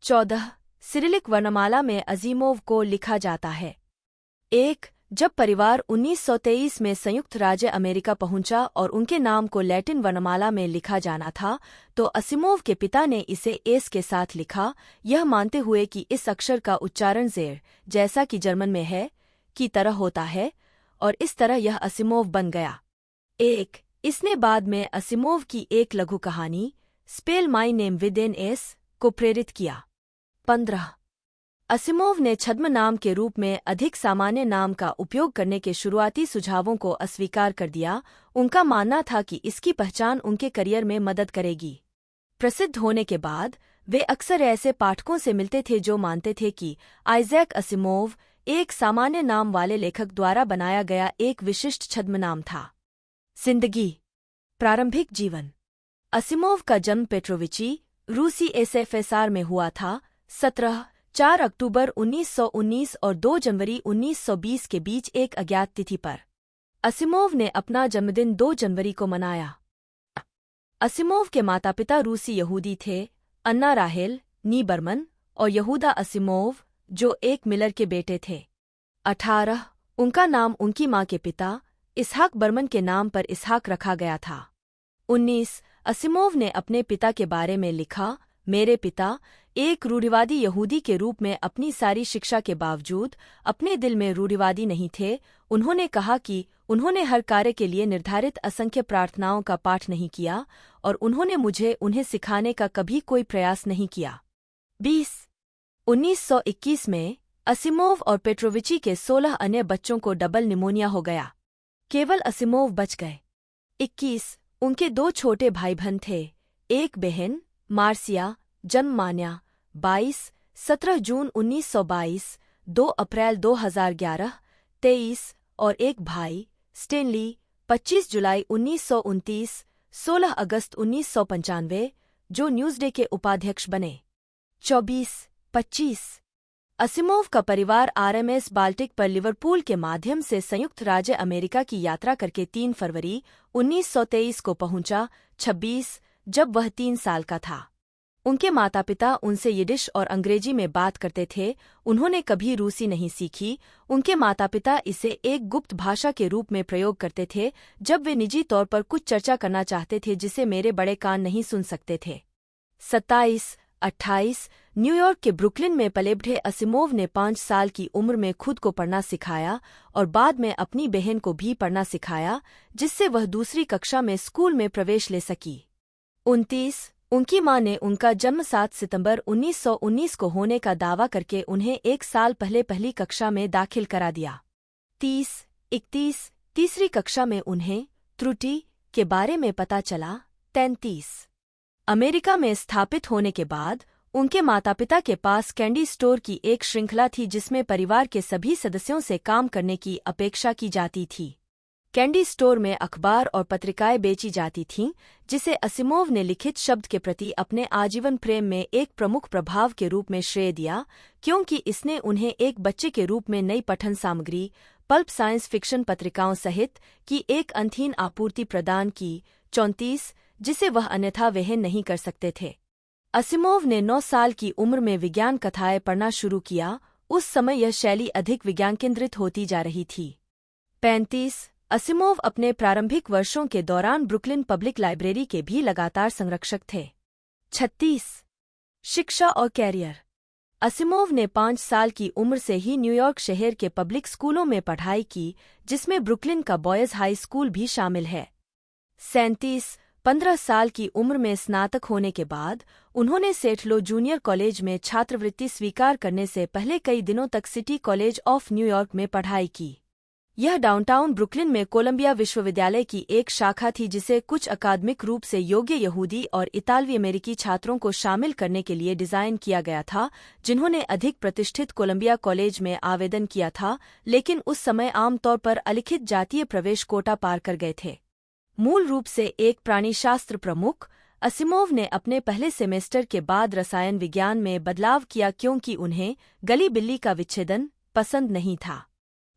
14 सिरिलिक वर्णमाला में अजीमोव को लिखा जाता है। 1 जब परिवार 1923 में संयुक्त राज्य अमेरिका पहुंचा और उनके नाम को लैटिन वर्णमाला में लिखा जाना था, तो असिमोव के पिता ने इसे एस के साथ लिखा, यह मानते हुए कि इस अक्षर का उच्चारण ज़ेर, जैसा कि जर्मन में है, की तरह होता है, और इस तरह यह असिमोव बन गया। 1 इसने बाद में असिमोव की एक लघु कहानी Spell My Name with an S को प्रेरित किया। 15 असिमोव ने छद्म नाम के रूप में अधिक सामान्य नाम का उपयोग करने के शुरुआती सुझावों को अस्वीकार कर दिया। उनका मानना था कि इसकी पहचान उनके करियर में मदद करेगी। प्रसिद्ध होने के बाद वे अक्सर ऐसे पाठकों से मिलते थे जो मानते थे कि आइजैक असिमोव एक सामान्य नाम वाले लेखक द्वारा बनाया गया एक विशिष्ट छद्म नाम था। जिंदगी प्रारंभिक जीवन असिमोव का जन्म पेट्रोविची, रूसी एसएफएसआर में हुआ था। 4 अक्टूबर 1919 और 2 जनवरी 1920 के बीच एक अज्ञात तिथि पर असिमोव ने अपना जन्मदिन 2 जनवरी को मनाया। असिमोव के माता-पिता रूसी यहूदी थे, अन्ना राहेल नी बर्मन और यहूदा असिमोव, जो एक मिलर के बेटे थे। 18 उनका नाम उनकी मां के पिता इसहाक बर्मन के नाम पर इसहाक रखा गया था। 19 असिमोव ने अपने पिता के बारे में लिखा, मेरे पिता एक रूढ़िवादी यहूदी के रूप में अपनी सारी शिक्षा के बावजूद अपने दिल में रूढ़िवादी नहीं थे। उन्होंने कहा कि उन्होंने हर कार्य के लिए निर्धारित असंख्य प्रार्थनाओं का पाठ नहीं किया और उन्होंने मुझे उन्हें सिखाने का कभी कोई प्रयास नहीं किया। 20 1921 में असिमोव और पेट्रोविची के 16 अन्य बच्चों को डबल निमोनिया हो गया। केवल असिमोव बच गए। 21 उनके 2 छोटे भाई बहन थे, एक बहन मार्सिया जन्म मान्या 22 17 जून 1922 2 अप्रैल 2011, 23 और एक भाई, स्टेनली, 25 जुलाई 1929, 16 अगस्त 1995, जो न्यूज़डे के उपाध्यक्ष बने। 24-25 असिमोव का परिवार आरएमएस बाल्टिक पर लिवरपूल के माध्यम से संयुक्त राज्य अमेरिका की यात्रा करके 3 फरवरी 1923 को पहुंचा, 26 जब वह 3 साल का था। उनके माता पिता उनसे यिडिश और अंग्रेजी में बात करते थे, उन्होंने कभी रूसी नहीं सीखी। उनके माता पिता इसे एक गुप्त भाषा के रूप में प्रयोग करते थे जब वे निजी तौर पर कुछ चर्चा करना चाहते थे जिसे मेरे बड़े कान नहीं सुन सकते थे। 27-28 न्यूयॉर्क के ब्रुकलिन में पले बढ़े असिमोव ने 5 साल की उम्र में खुद को पढ़ना सिखाया और बाद में अपनी बहन को भी पढ़ना सिखाया, जिससे वह दूसरी कक्षा में स्कूल में प्रवेश ले सकी। 29 उनकी मां ने उनका जन्म 7 सितंबर 1919 को होने का दावा करके उन्हें 1 साल पहले पहली कक्षा में दाखिल करा दिया। 30-31 तीसरी कक्षा में उन्हें त्रुटि के बारे में पता चला। 33 अमेरिका में स्थापित होने के बाद उनके माता पिता के पास कैंडी स्टोर की एक श्रृंखला थी जिसमें परिवार के सभी सदस्यों से काम करने की अपेक्षा की जाती थी। कैंडी स्टोर में अखबार और पत्रिकाएं बेची जाती थीं, जिसे असिमोव ने लिखित शब्द के प्रति अपने आजीवन प्रेम में एक प्रमुख प्रभाव के रूप में श्रेय दिया, क्योंकि इसने उन्हें एक बच्चे के रूप में नई पठन सामग्री, पल्प साइंस फिक्शन पत्रिकाओं सहित की एक अनथीन आपूर्ति प्रदान की। 34 जिसे वह अन्यथा वहन नहीं कर सकते थे। असिमोव ने 9 साल की उम्र में विज्ञान कथाएं पढ़ना शुरू किया। उस समय यह शैली अधिक विज्ञान केंद्रित होती जा रही थी। 35 असिमोव अपने प्रारंभिक वर्षों के दौरान ब्रुकलिन पब्लिक लाइब्रेरी के भी लगातार संरक्षक थे। 36 शिक्षा और कैरियर असिमोव ने 5 साल की उम्र से ही न्यूयॉर्क शहर के पब्लिक स्कूलों में पढ़ाई की, जिसमें ब्रुकलिन का बॉयज हाई स्कूल भी शामिल है। 37 15 साल की उम्र में स्नातक होने के बाद उन्होंने सेठलो जूनियर कॉलेज में छात्रवृत्ति स्वीकार करने से पहले कई दिनों तक सिटी कॉलेज ऑफ न्यूयॉर्क में पढ़ाई की। यह डाउनटाउन ब्रुकलिन में कोलंबिया विश्वविद्यालय की एक शाखा थी जिसे कुछ अकादमिक रूप से योग्य यहूदी और इतालवी अमेरिकी छात्रों को शामिल करने के लिए डिजाइन किया गया था, जिन्होंने अधिक प्रतिष्ठित कोलंबिया कॉलेज में आवेदन किया था, लेकिन उस समय आमतौर पर अलिखित जातीय प्रवेश कोटा पार कर गए थे। मूल रूप से एक प्राणीशास्त्र प्रमुख, असिमोव ने अपने पहले सेमेस्टर के बाद रसायन विज्ञान में बदलाव किया क्योंकि उन्हें गली बिल्ली का विच्छेदन पसंद नहीं था।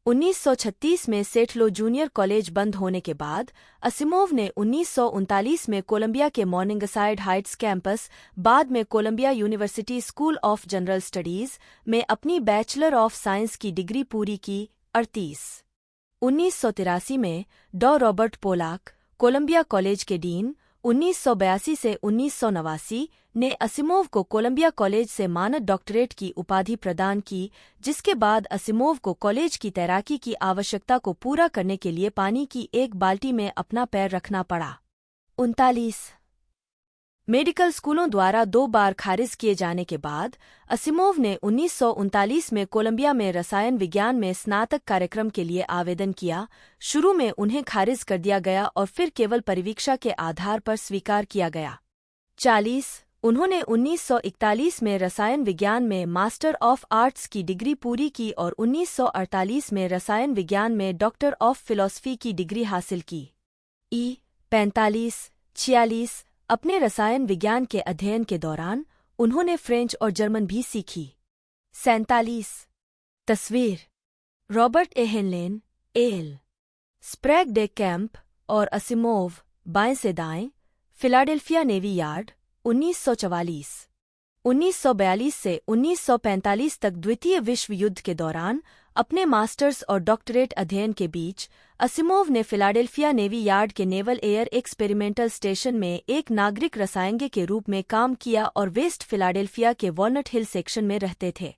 1936 में सेठलो जूनियर कॉलेज बंद होने के बाद असिमोव ने 1939 में कोलंबिया के मॉर्निंगसाइड हाइट्स कैंपस, बाद में Columbia University School of General Studies में अपनी बैचलर ऑफ साइंस की डिग्री पूरी की। 1983 में Dr Robert Pollack, Columbia College के डीन, 1982 से 1989 ने असिमोव को कोलंबिया कॉलेज से मानद डॉक्टरेट की उपाधि प्रदान की, जिसके बाद असिमोव को कॉलेज की तैराकी की आवश्यकता को पूरा करने के लिए पानी की एक बाल्टी में अपना पैर रखना पड़ा। 39 मेडिकल स्कूलों द्वारा 2 बार खारिज किए जाने के बाद असिमोव ने 1939 में कोलंबिया में रसायन विज्ञान में स्नातक कार्यक्रम के लिए आवेदन किया। शुरू में उन्हें खारिज कर दिया गया और फिर केवल परिवीक्षा के आधार पर स्वीकार किया गया। 40 उन्होंने 1941 में रसायन विज्ञान में मास्टर ऑफ आर्ट्स की डिग्री पूरी की और 1948 में रसायन विज्ञान में डॉक्टर ऑफ फिलॉसफी की डिग्री हासिल की। 45-46 अपने रसायन विज्ञान के अध्ययन के दौरान उन्होंने फ्रेंच और जर्मन भी सीखी। 47 तस्वीर Robert A Heinlein, L Sprague de Camp और असिमोव, बाएं से दाएं, फिलाडेल्फिया नेवी यार्ड, 1944। 1942 से 1945 तक द्वितीय विश्व युद्ध के दौरान अपने मास्टर्स और डॉक्टरेट अध्ययन के बीच असिमोव ने फिलाडेल्फिया नेवी यार्ड के नेवल एयर एक्सपेरिमेंटल स्टेशन में एक नागरिक रसायनज्ञ के रूप में काम किया और वेस्ट फिलाडेल्फिया के वॉलनट हिल सेक्शन में रहते थे।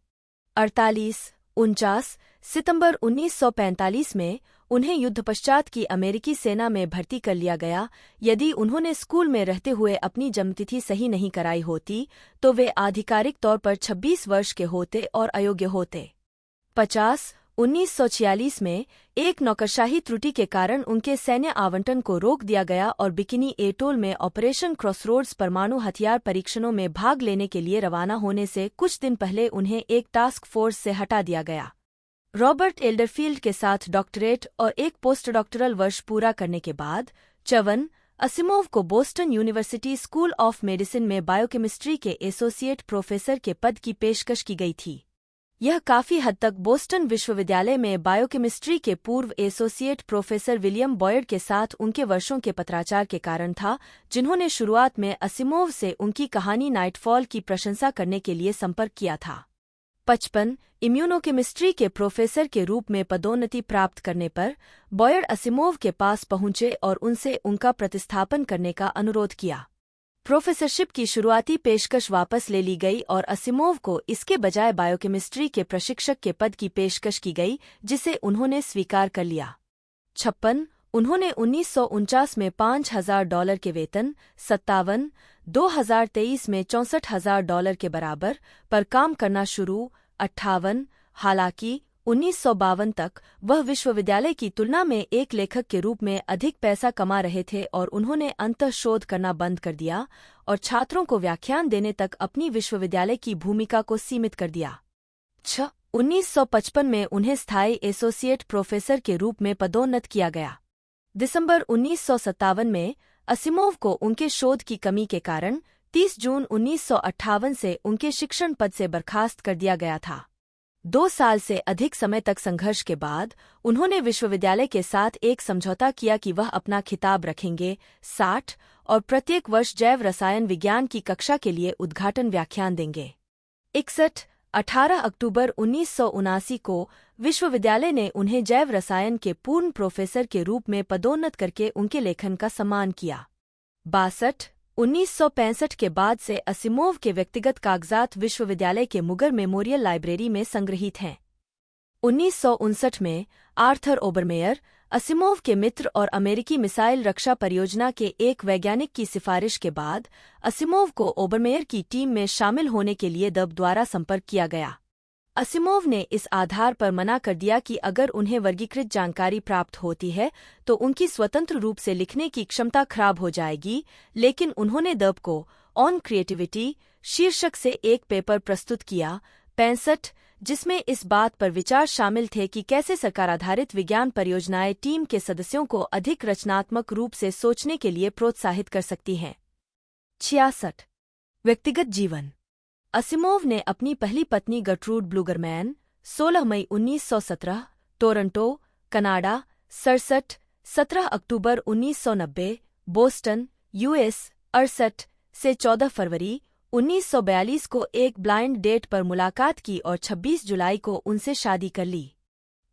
48-49 सितंबर 1945 में उन्हें युद्ध पश्चात की अमेरिकी सेना में भर्ती कर लिया गया। यदि उन्होंने स्कूल में रहते हुए अपनी जन्मतिथि सही नहीं कराई होती तो वे आधिकारिक तौर पर 26 वर्ष के होते और अयोग्य होते। 50 1946 में एक नौकरशाही त्रुटि के कारण उनके सैन्य आवंटन को रोक दिया गया और बिकिनी एटोल में ऑपरेशन क्रॉसरोड्स परमाणु हथियार परीक्षणों में भाग लेने के लिए रवाना होने से कुछ दिन पहले उन्हें एक टास्क फोर्स से हटा दिया गया। रॉबर्ट एल्डरफील्ड के साथ डॉक्टरेट और एक पोस्टडॉक्टरल वर्ष पूरा करने के बाद च्यवन असिमोव को Boston university School of medicine में बायोकेमिस्ट्री के एसोसिएट प्रोफेसर के पद की पेशकश की गई थी। यह काफी हद तक बोस्टन विश्वविद्यालय में बायोकेमिस्ट्री के पूर्व एसोसिएट प्रोफेसर विलियम बॉयड के साथ उनके वर्षों के पत्राचार के कारण था, जिन्होंने शुरुआत में असिमोव से उनकी कहानी नाइटफॉल की प्रशंसा करने के लिए संपर्क किया था। 55 इम्यूनोकेमिस्ट्री के प्रोफेसर के रूप में पदोन्नति प्राप्त करने पर बॉयड असिमोव के पास पहुंचे और उनसे उनका प्रतिस्थापन करने का अनुरोध किया। प्रोफेसरशिप की शुरुआती पेशकश वापस ले ली गई और असिमोव को इसके बजाय बायोकेमिस्ट्री के प्रशिक्षक के पद की पेशकश की गई, जिसे उन्होंने स्वीकार कर लिया। 56 उन्होंने 1949 में $5,000 के वेतन, 57 2023 में $64,000 के बराबर पर काम करना शुरू, 58 हालांकि 1952 तक वह विश्वविद्यालय की तुलना में एक लेखक के रूप में अधिक पैसा कमा रहे थे और उन्होंने अंतः शोध करना बंद कर दिया और छात्रों को व्याख्यान देने तक अपनी विश्वविद्यालय की भूमिका को सीमित कर दिया। 1955 में उन्हें स्थायी एसोसिएट प्रोफेसर के रूप में पदोन्नत किया गया। दिसंबर 1957 में असिमोव को उनके शोध की कमी के कारण 30 जून 1958 से उनके शिक्षण पद से बर्खास्त कर दिया गया था। 2 साल से अधिक समय तक संघर्ष के बाद उन्होंने विश्वविद्यालय के साथ एक समझौता किया कि वह अपना खिताब रखेंगे 60 और प्रत्येक वर्ष जैव रसायन विज्ञान की कक्षा के लिए उद्घाटन व्याख्यान देंगे। 18 अक्टूबर 1979 को विश्वविद्यालय ने उन्हें जैव रसायन के पूर्ण प्रोफेसर के रूप में पदोन्नत करके उनके लेखन का सम्मान किया। 1965 के बाद से असिमोव के व्यक्तिगत कागजात विश्वविद्यालय के मुगर मेमोरियल लाइब्रेरी में संग्रहीत हैं। 1959 में आर्थर ओबरमेयर, असिमोव के मित्र और अमेरिकी मिसाइल रक्षा परियोजना के एक वैज्ञानिक की सिफारिश के बाद असिमोव को ओबरमेयर की टीम में शामिल होने के लिए दब द्वारा संपर्क किया गया। असिमोव ने इस आधार पर मना कर दिया कि अगर उन्हें वर्गीकृत जानकारी प्राप्त होती है तो उनकी स्वतंत्र रूप से लिखने की क्षमता खराब हो जाएगी, लेकिन उन्होंने दब को ऑन क्रिएटिविटी शीर्षक से एक पेपर प्रस्तुत किया 65, जिसमें इस बात पर विचार शामिल थे कि कैसे सरकार आधारित विज्ञान परियोजनाएं टीम के सदस्यों को अधिक रचनात्मक रूप से सोचने के लिए प्रोत्साहित कर सकती हैं। 66 व्यक्तिगत जीवन। असिमोव ने अपनी पहली पत्नी गर्ट्रूड ब्लूगरमैन 16 मई 1917 टोरंटो, कनाडा 67 17 अक्टूबर 1990 बोस्टन, यूएस 68 से 14 फरवरी 1942 को एक ब्लाइंड डेट पर मुलाकात की और 26 जुलाई को उनसे शादी कर ली।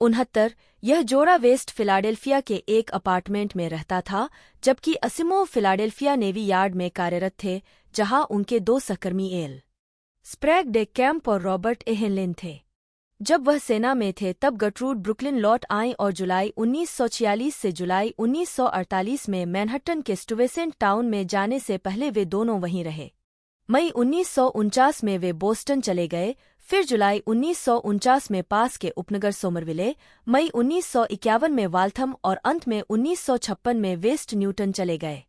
69 यह जोड़ा वेस्ट फिलाडेल्फिया के एक अपार्टमेंट में रहता था, जबकि असिमोव फिलाडेल्फिया नेवी यार्ड में कार्यरत थे, जहां उनके 2 सहकर्मी एल स्प्रैग डे कैंप और रॉबर्ट ए हेनलिन थे। जब वह सेना में थे तब गर्ट्रूड ब्रुकलिन लौट आईं और जुलाई 1946 से जुलाई 1948 में मैनहट्टन के स्टुवेसेंट टाउन में जाने से पहले वे दोनों वहीं रहे। मई 1949 में वे बोस्टन चले गए, फिर जुलाई 1949 में पास के उपनगर सोमरविले, मई 1951 में वाल्थम और अंत में 1956 में वेस्ट न्यूटन चले गए।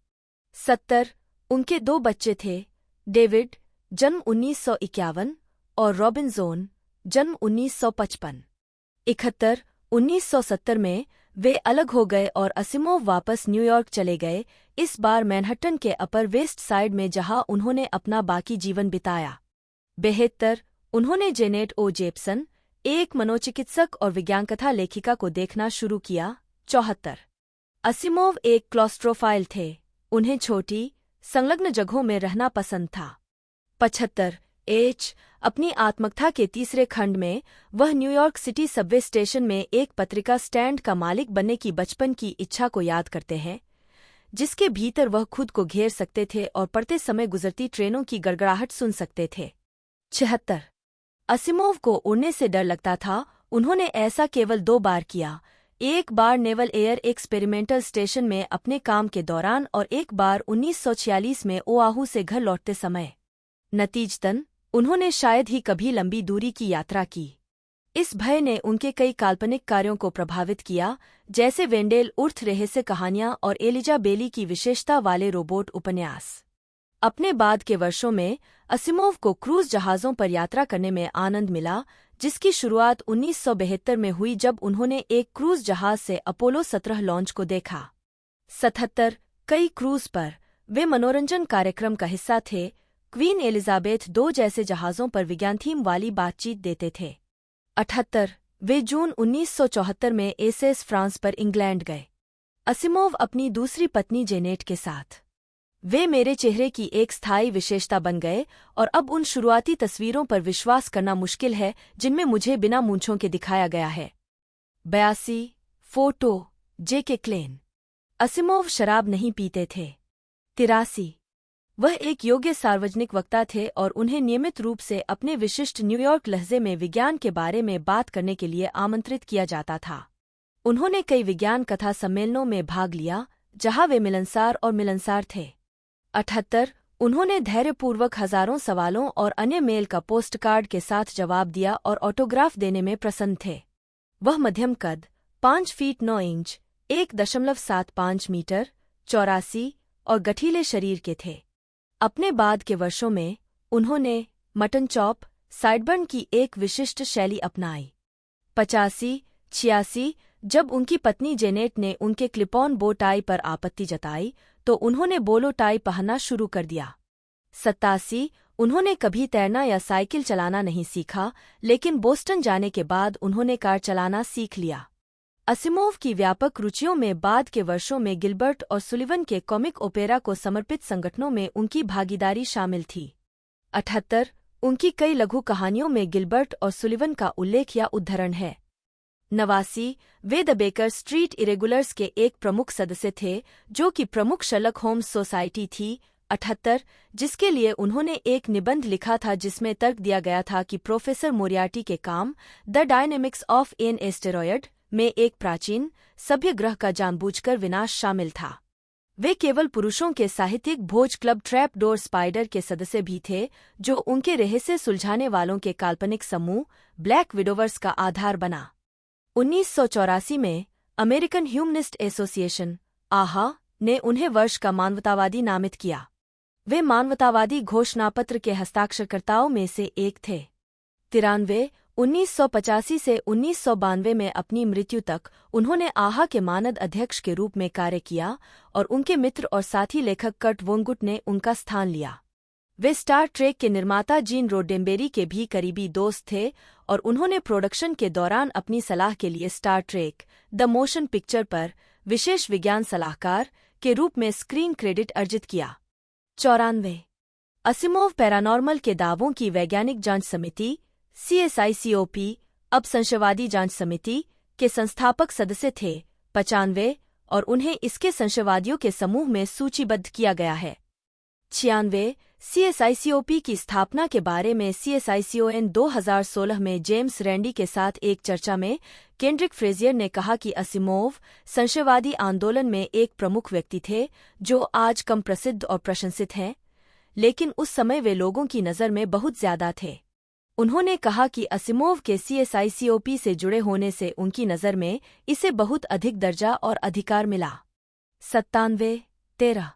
70 उनके 2 बच्चे थे, डेविड जन्म 1951 और रॉबिनजोन जन्म 1955। 71 1970 में वे अलग हो गए और असिमोव वापस न्यूयॉर्क चले गए, इस बार मैनहट्टन के अपर वेस्ट साइड में जहां उन्होंने अपना बाकी जीवन बिताया। 72 उन्होंने जेनेट ओ जेप्सन, एक मनोचिकित्सक और विज्ञानकथा लेखिका को देखना शुरू किया। 74 असिमोव एक क्लॉस्ट्रोफाइल थे, उन्हें छोटी, संलग्न जगहों में रहना पसंद था। 75 अपनी आत्मकथा के तीसरे खंड में वह न्यूयॉर्क सिटी सबवे स्टेशन में एक पत्रिका स्टैंड का मालिक बनने की बचपन की इच्छा को याद करते हैं, जिसके भीतर वह खुद को घेर सकते थे और पढ़ते समय गुजरती ट्रेनों की गड़गड़ाहट सुन सकते थे। 76 असिमोव को उड़ने से डर लगता था, उन्होंने ऐसा केवल 2 बार किया, एक बार नेवल एयर एक्सपेरिमेंटल स्टेशन में अपने काम के दौरान और एक बार 1946 में ओआहू से घर लौटते समय। नतीजतन उन्होंने शायद ही कभी लंबी दूरी की यात्रा की। इस भय ने उनके कई काल्पनिक कार्यों को प्रभावित किया, जैसे वेंडेल उर्थ रहस्य कहानियां और एलिजा बेली की विशेषता वाले रोबोट उपन्यास। अपने बाद के वर्षों में असिमोव को क्रूज जहाज़ों पर यात्रा करने में आनंद मिला, जिसकी शुरुआत 1972 में हुई जब उन्होंने एक क्रूज जहाज से अपोलो 17 लॉन्च को देखा। 77 कई क्रूज पर वे मनोरंजन कार्यक्रम का हिस्सा थे। क्वीन एलिजाबेथ II जैसे जहाज़ों पर विज्ञान थीम वाली बातचीत देते थे। 78 वे जून 1974 में एसएस फ्रांस पर इंग्लैंड गए। असिमोव अपनी दूसरी पत्नी जेनेट के साथ। वे मेरे चेहरे की एक स्थायी विशेषता बन गए और अब उन शुरुआती तस्वीरों पर विश्वास करना मुश्किल है जिनमें मुझे बिना मूंछों के दिखाया गया है। 82 फोटो जेके क्लेन। असिमोव शराब नहीं पीते थे। 83 वह एक योग्य सार्वजनिक वक्ता थे और उन्हें नियमित रूप से अपने विशिष्ट न्यूयॉर्क लहजे में विज्ञान के बारे में बात करने के लिए आमंत्रित किया जाता था। उन्होंने कई विज्ञान कथा सम्मेलनों में भाग लिया जहां वे मिलनसार और मिलनसार थे। 78 उन्होंने धैर्यपूर्वक हजारों सवालों और अन्य मेल का पोस्टकार्ड के साथ जवाब दिया और ऑटोग्राफ देने में प्रसन्न थे। वह मध्यम कद 5 फीट 9 इंच 1.75 मीटर 84 और गठीले शरीर के थे। अपने बाद के वर्षों में उन्होंने मटन चॉप साइडबर्न की एक विशिष्ट शैली अपनाई। 85-86 जब उनकी पत्नी जेनेट ने उनके क्लिपॉन बो टाई पर आपत्ति जताई तो उन्होंने बोलो टाई पहनना शुरू कर दिया। 87 उन्होंने कभी तैरना या साइकिल चलाना नहीं सीखा, लेकिन बोस्टन जाने के बाद उन्होंने कार चलाना सीख लिया। असिमोव की व्यापक रुचियों में बाद के वर्षों में गिलबर्ट और सुलिवन के कॉमिक ओपेरा को समर्पित संगठनों में उनकी भागीदारी शामिल थी। 78 उनकी कई लघु कहानियों में गिलबर्ट और सुलिवन का उल्लेख या उद्धरण है। 89 way the baker street irregulars के एक प्रमुख सदस्य थे, जो कि प्रमुख शर्लक होम्स सोसाइटी थी। 78 जिसके लिए उन्होंने एक निबंध लिखा था जिसमें तर्क दिया गया था कि प्रोफेसर मोरियार्टी के काम The Dynamics of an Asteroid में एक प्राचीन सभ्य ग्रह का जानबूझकर विनाश शामिल था। वे केवल पुरुषों के साहित्यिक भोज क्लब ट्रैप डोर स्पाइडर के सदस्य भी थे, जो उनके रहस्य सुलझाने वालों के काल्पनिक समूह ब्लैक विडोवर्स का आधार बना। 1984 में अमेरिकन ह्यूमनिस्ट एसोसिएशन आहा ने उन्हें वर्ष का मानवतावादी नामित किया। वे मानवतावादी घोषणापत्र के हस्ताक्षरकर्ताओं में से एक थे। 93 1985 से 1992 में अपनी मृत्यु तक उन्होंने आहा के मानद अध्यक्ष के रूप में कार्य किया और उनके मित्र और साथी लेखक कर्ट वोंगुट ने उनका स्थान लिया। वे स्टार ट्रेक के निर्माता जीन रोडेम्बेरी के भी करीबी दोस्त थे और उन्होंने प्रोडक्शन के दौरान अपनी सलाह के लिए star Trek the motion picture पर विशेष विज्ञान सलाहकार के रूप में स्क्रीन क्रेडिट अर्जित किया। 94 असिमोव पैरानॉर्मल के दावों की वैज्ञानिक जांच समिति CSICOP अब संशयवादी जांच समिति के संस्थापक सदस्य थे। 95 और उन्हें इसके संशयवादियों के समूह में सूचीबद्ध किया गया है। 96 CSICOP की स्थापना के बारे में CSICON 2016 में जेम्स रैंडी के साथ एक चर्चा में केंड्रिक फ्रेजियर ने कहा कि असिमोव संशयवादी आंदोलन में एक प्रमुख व्यक्ति थे जो आज कम प्रसिद्ध और प्रशंसित हैं, लेकिन उस समय वे लोगों की नज़र में बहुत ज्यादा थे। उन्होंने कहा कि असिमोव के CSICOP से जुड़े होने से उनकी नज़र में इसे बहुत अधिक दर्जा और अधिकार मिला। 97-13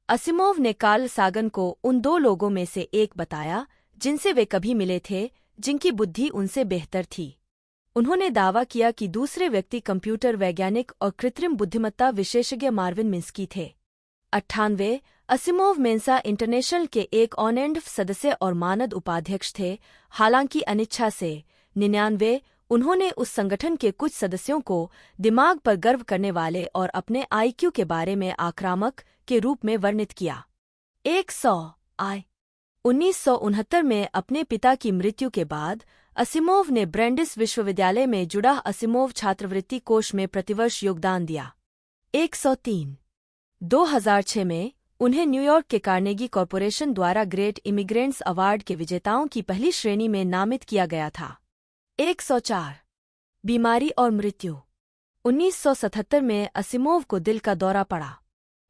असिमोव ने कार्ल सागन को उन दो लोगों में से एक बताया जिनसे वे कभी मिले थे, जिनकी बुद्धि उनसे बेहतर थी। उन्होंने दावा किया कि दूसरे व्यक्ति कंप्यूटर वैज्ञानिक और कृत्रिम बुद्धिमत्ता विशेषज्ञ मार्विन मिन्स्की थे। 98 असिमोव मेंसा इंटरनेशनल के एक ऑन-एंड सदस्य और मानद उपाध्यक्ष थे, हालांकि अनिच्छा से। 99 उन्होंने उस संगठन के कुछ सदस्यों को दिमाग पर गर्व करने वाले और अपने IQ के बारे में आक्रामक के रूप में वर्णित किया। 100 1969 में अपने पिता की मृत्यु के बाद असिमोव ने ब्रेंडिस विश्वविद्यालय में जुड़ा असिमोव छात्रवृत्ति कोष में प्रतिवर्ष योगदान दिया। 103 2006 में उन्हें न्यूयॉर्क के कार्नेगी कॉरपोरेशन द्वारा ग्रेट इमिग्रेंट्स अवार्ड के विजेताओं की पहली श्रेणी में नामित किया गया था। 104 बीमारी और मृत्यु 1977 में असिमोव को दिल का दौरा पड़ा।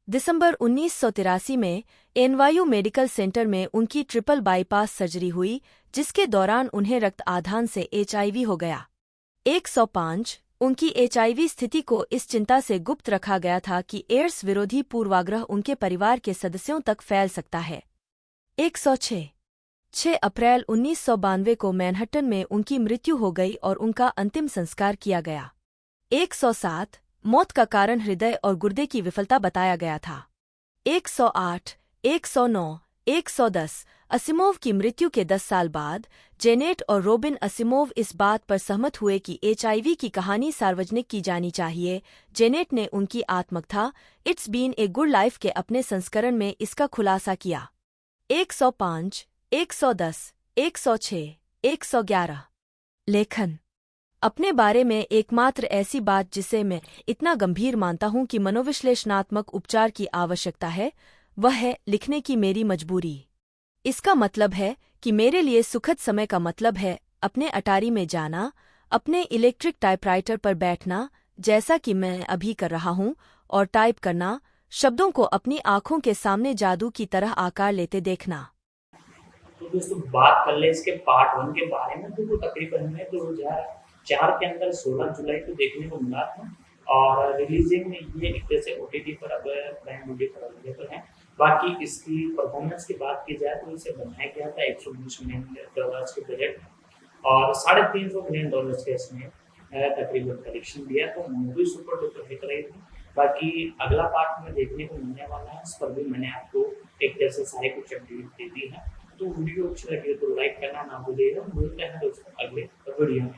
दिसंबर 1983 में NYU मेडिकल सेंटर में उनकी ट्रिपल बाईपास सर्जरी हुई, जिसके दौरान उन्हें रक्त आधान से HIV हो गया। 105 उनकी एचआईवी स्थिति को इस चिंता से गुप्त रखा गया था कि एड्स विरोधी पूर्वाग्रह उनके परिवार के सदस्यों तक फैल सकता है। 106 6 अप्रैल 1992 को मैनहट्टन में उनकी मृत्यु हो गई और उनका अंतिम संस्कार किया गया। 107 मौत का कारण हृदय और गुर्दे की विफलता बताया गया था। 108 109 110 असिमोव की मृत्यु के 10 साल बाद जेनेट और रोबिन असिमोव इस बात पर सहमत हुए कि एचआईवी की कहानी सार्वजनिक की जानी चाहिए। जेनेट ने उनकी आत्मकथा It's Been a Good Life के अपने संस्करण में इसका खुलासा किया। 105 110 106 111 लेखन अपने बारे में एकमात्र ऐसी बात जिसे मैं इतना गंभीर मानता हूं कि मनोविश्लेषणात्मक उपचार की आवश्यकता है, वह है लिखने की मेरी मजबूरी। इसका मतलब है कि मेरे लिए सुखद समय का मतलब है अपने अटारी में जाना, अपने इलेक्ट्रिक टाइपराइटर पर बैठना, जैसा कि मैं अभी कर रहा हूं, और टाइप करना, शब्दों को अपनी आंखों के सामने जादू की तरह आकार लेते देखना। तो दोस्तों बात कर ले इसके पार्ट 1 के बारे में, तो वो तकरीबन हमें 2004 के अंदर 16 जुलाई को देखने को मिला था और रिलीजिंग में ये एक तरह से ओटीटी पर अब प्राइम वीडियो पर अवेलेबल है। बाकी इसकी परफॉर्मेंस की बात की जाए तो इसे बनाया गया था $120 मिलियन के बजट और $350 मिलियन के इसमें तकरीबन कलेक्शन दिया, तो मूवी सुपर डुपर हिट रही थी। बाकी अगला पार्ट में देखने को मिलने वाला है, उस पर भी मैंने आपको एक तरह से सारे कुछ अपडेट दे दी है। तो वीडियो अच्छी लगी तो लाइक करना ना भूलिएगा। मिलते हैं दोस्तों अगले वीडियो में।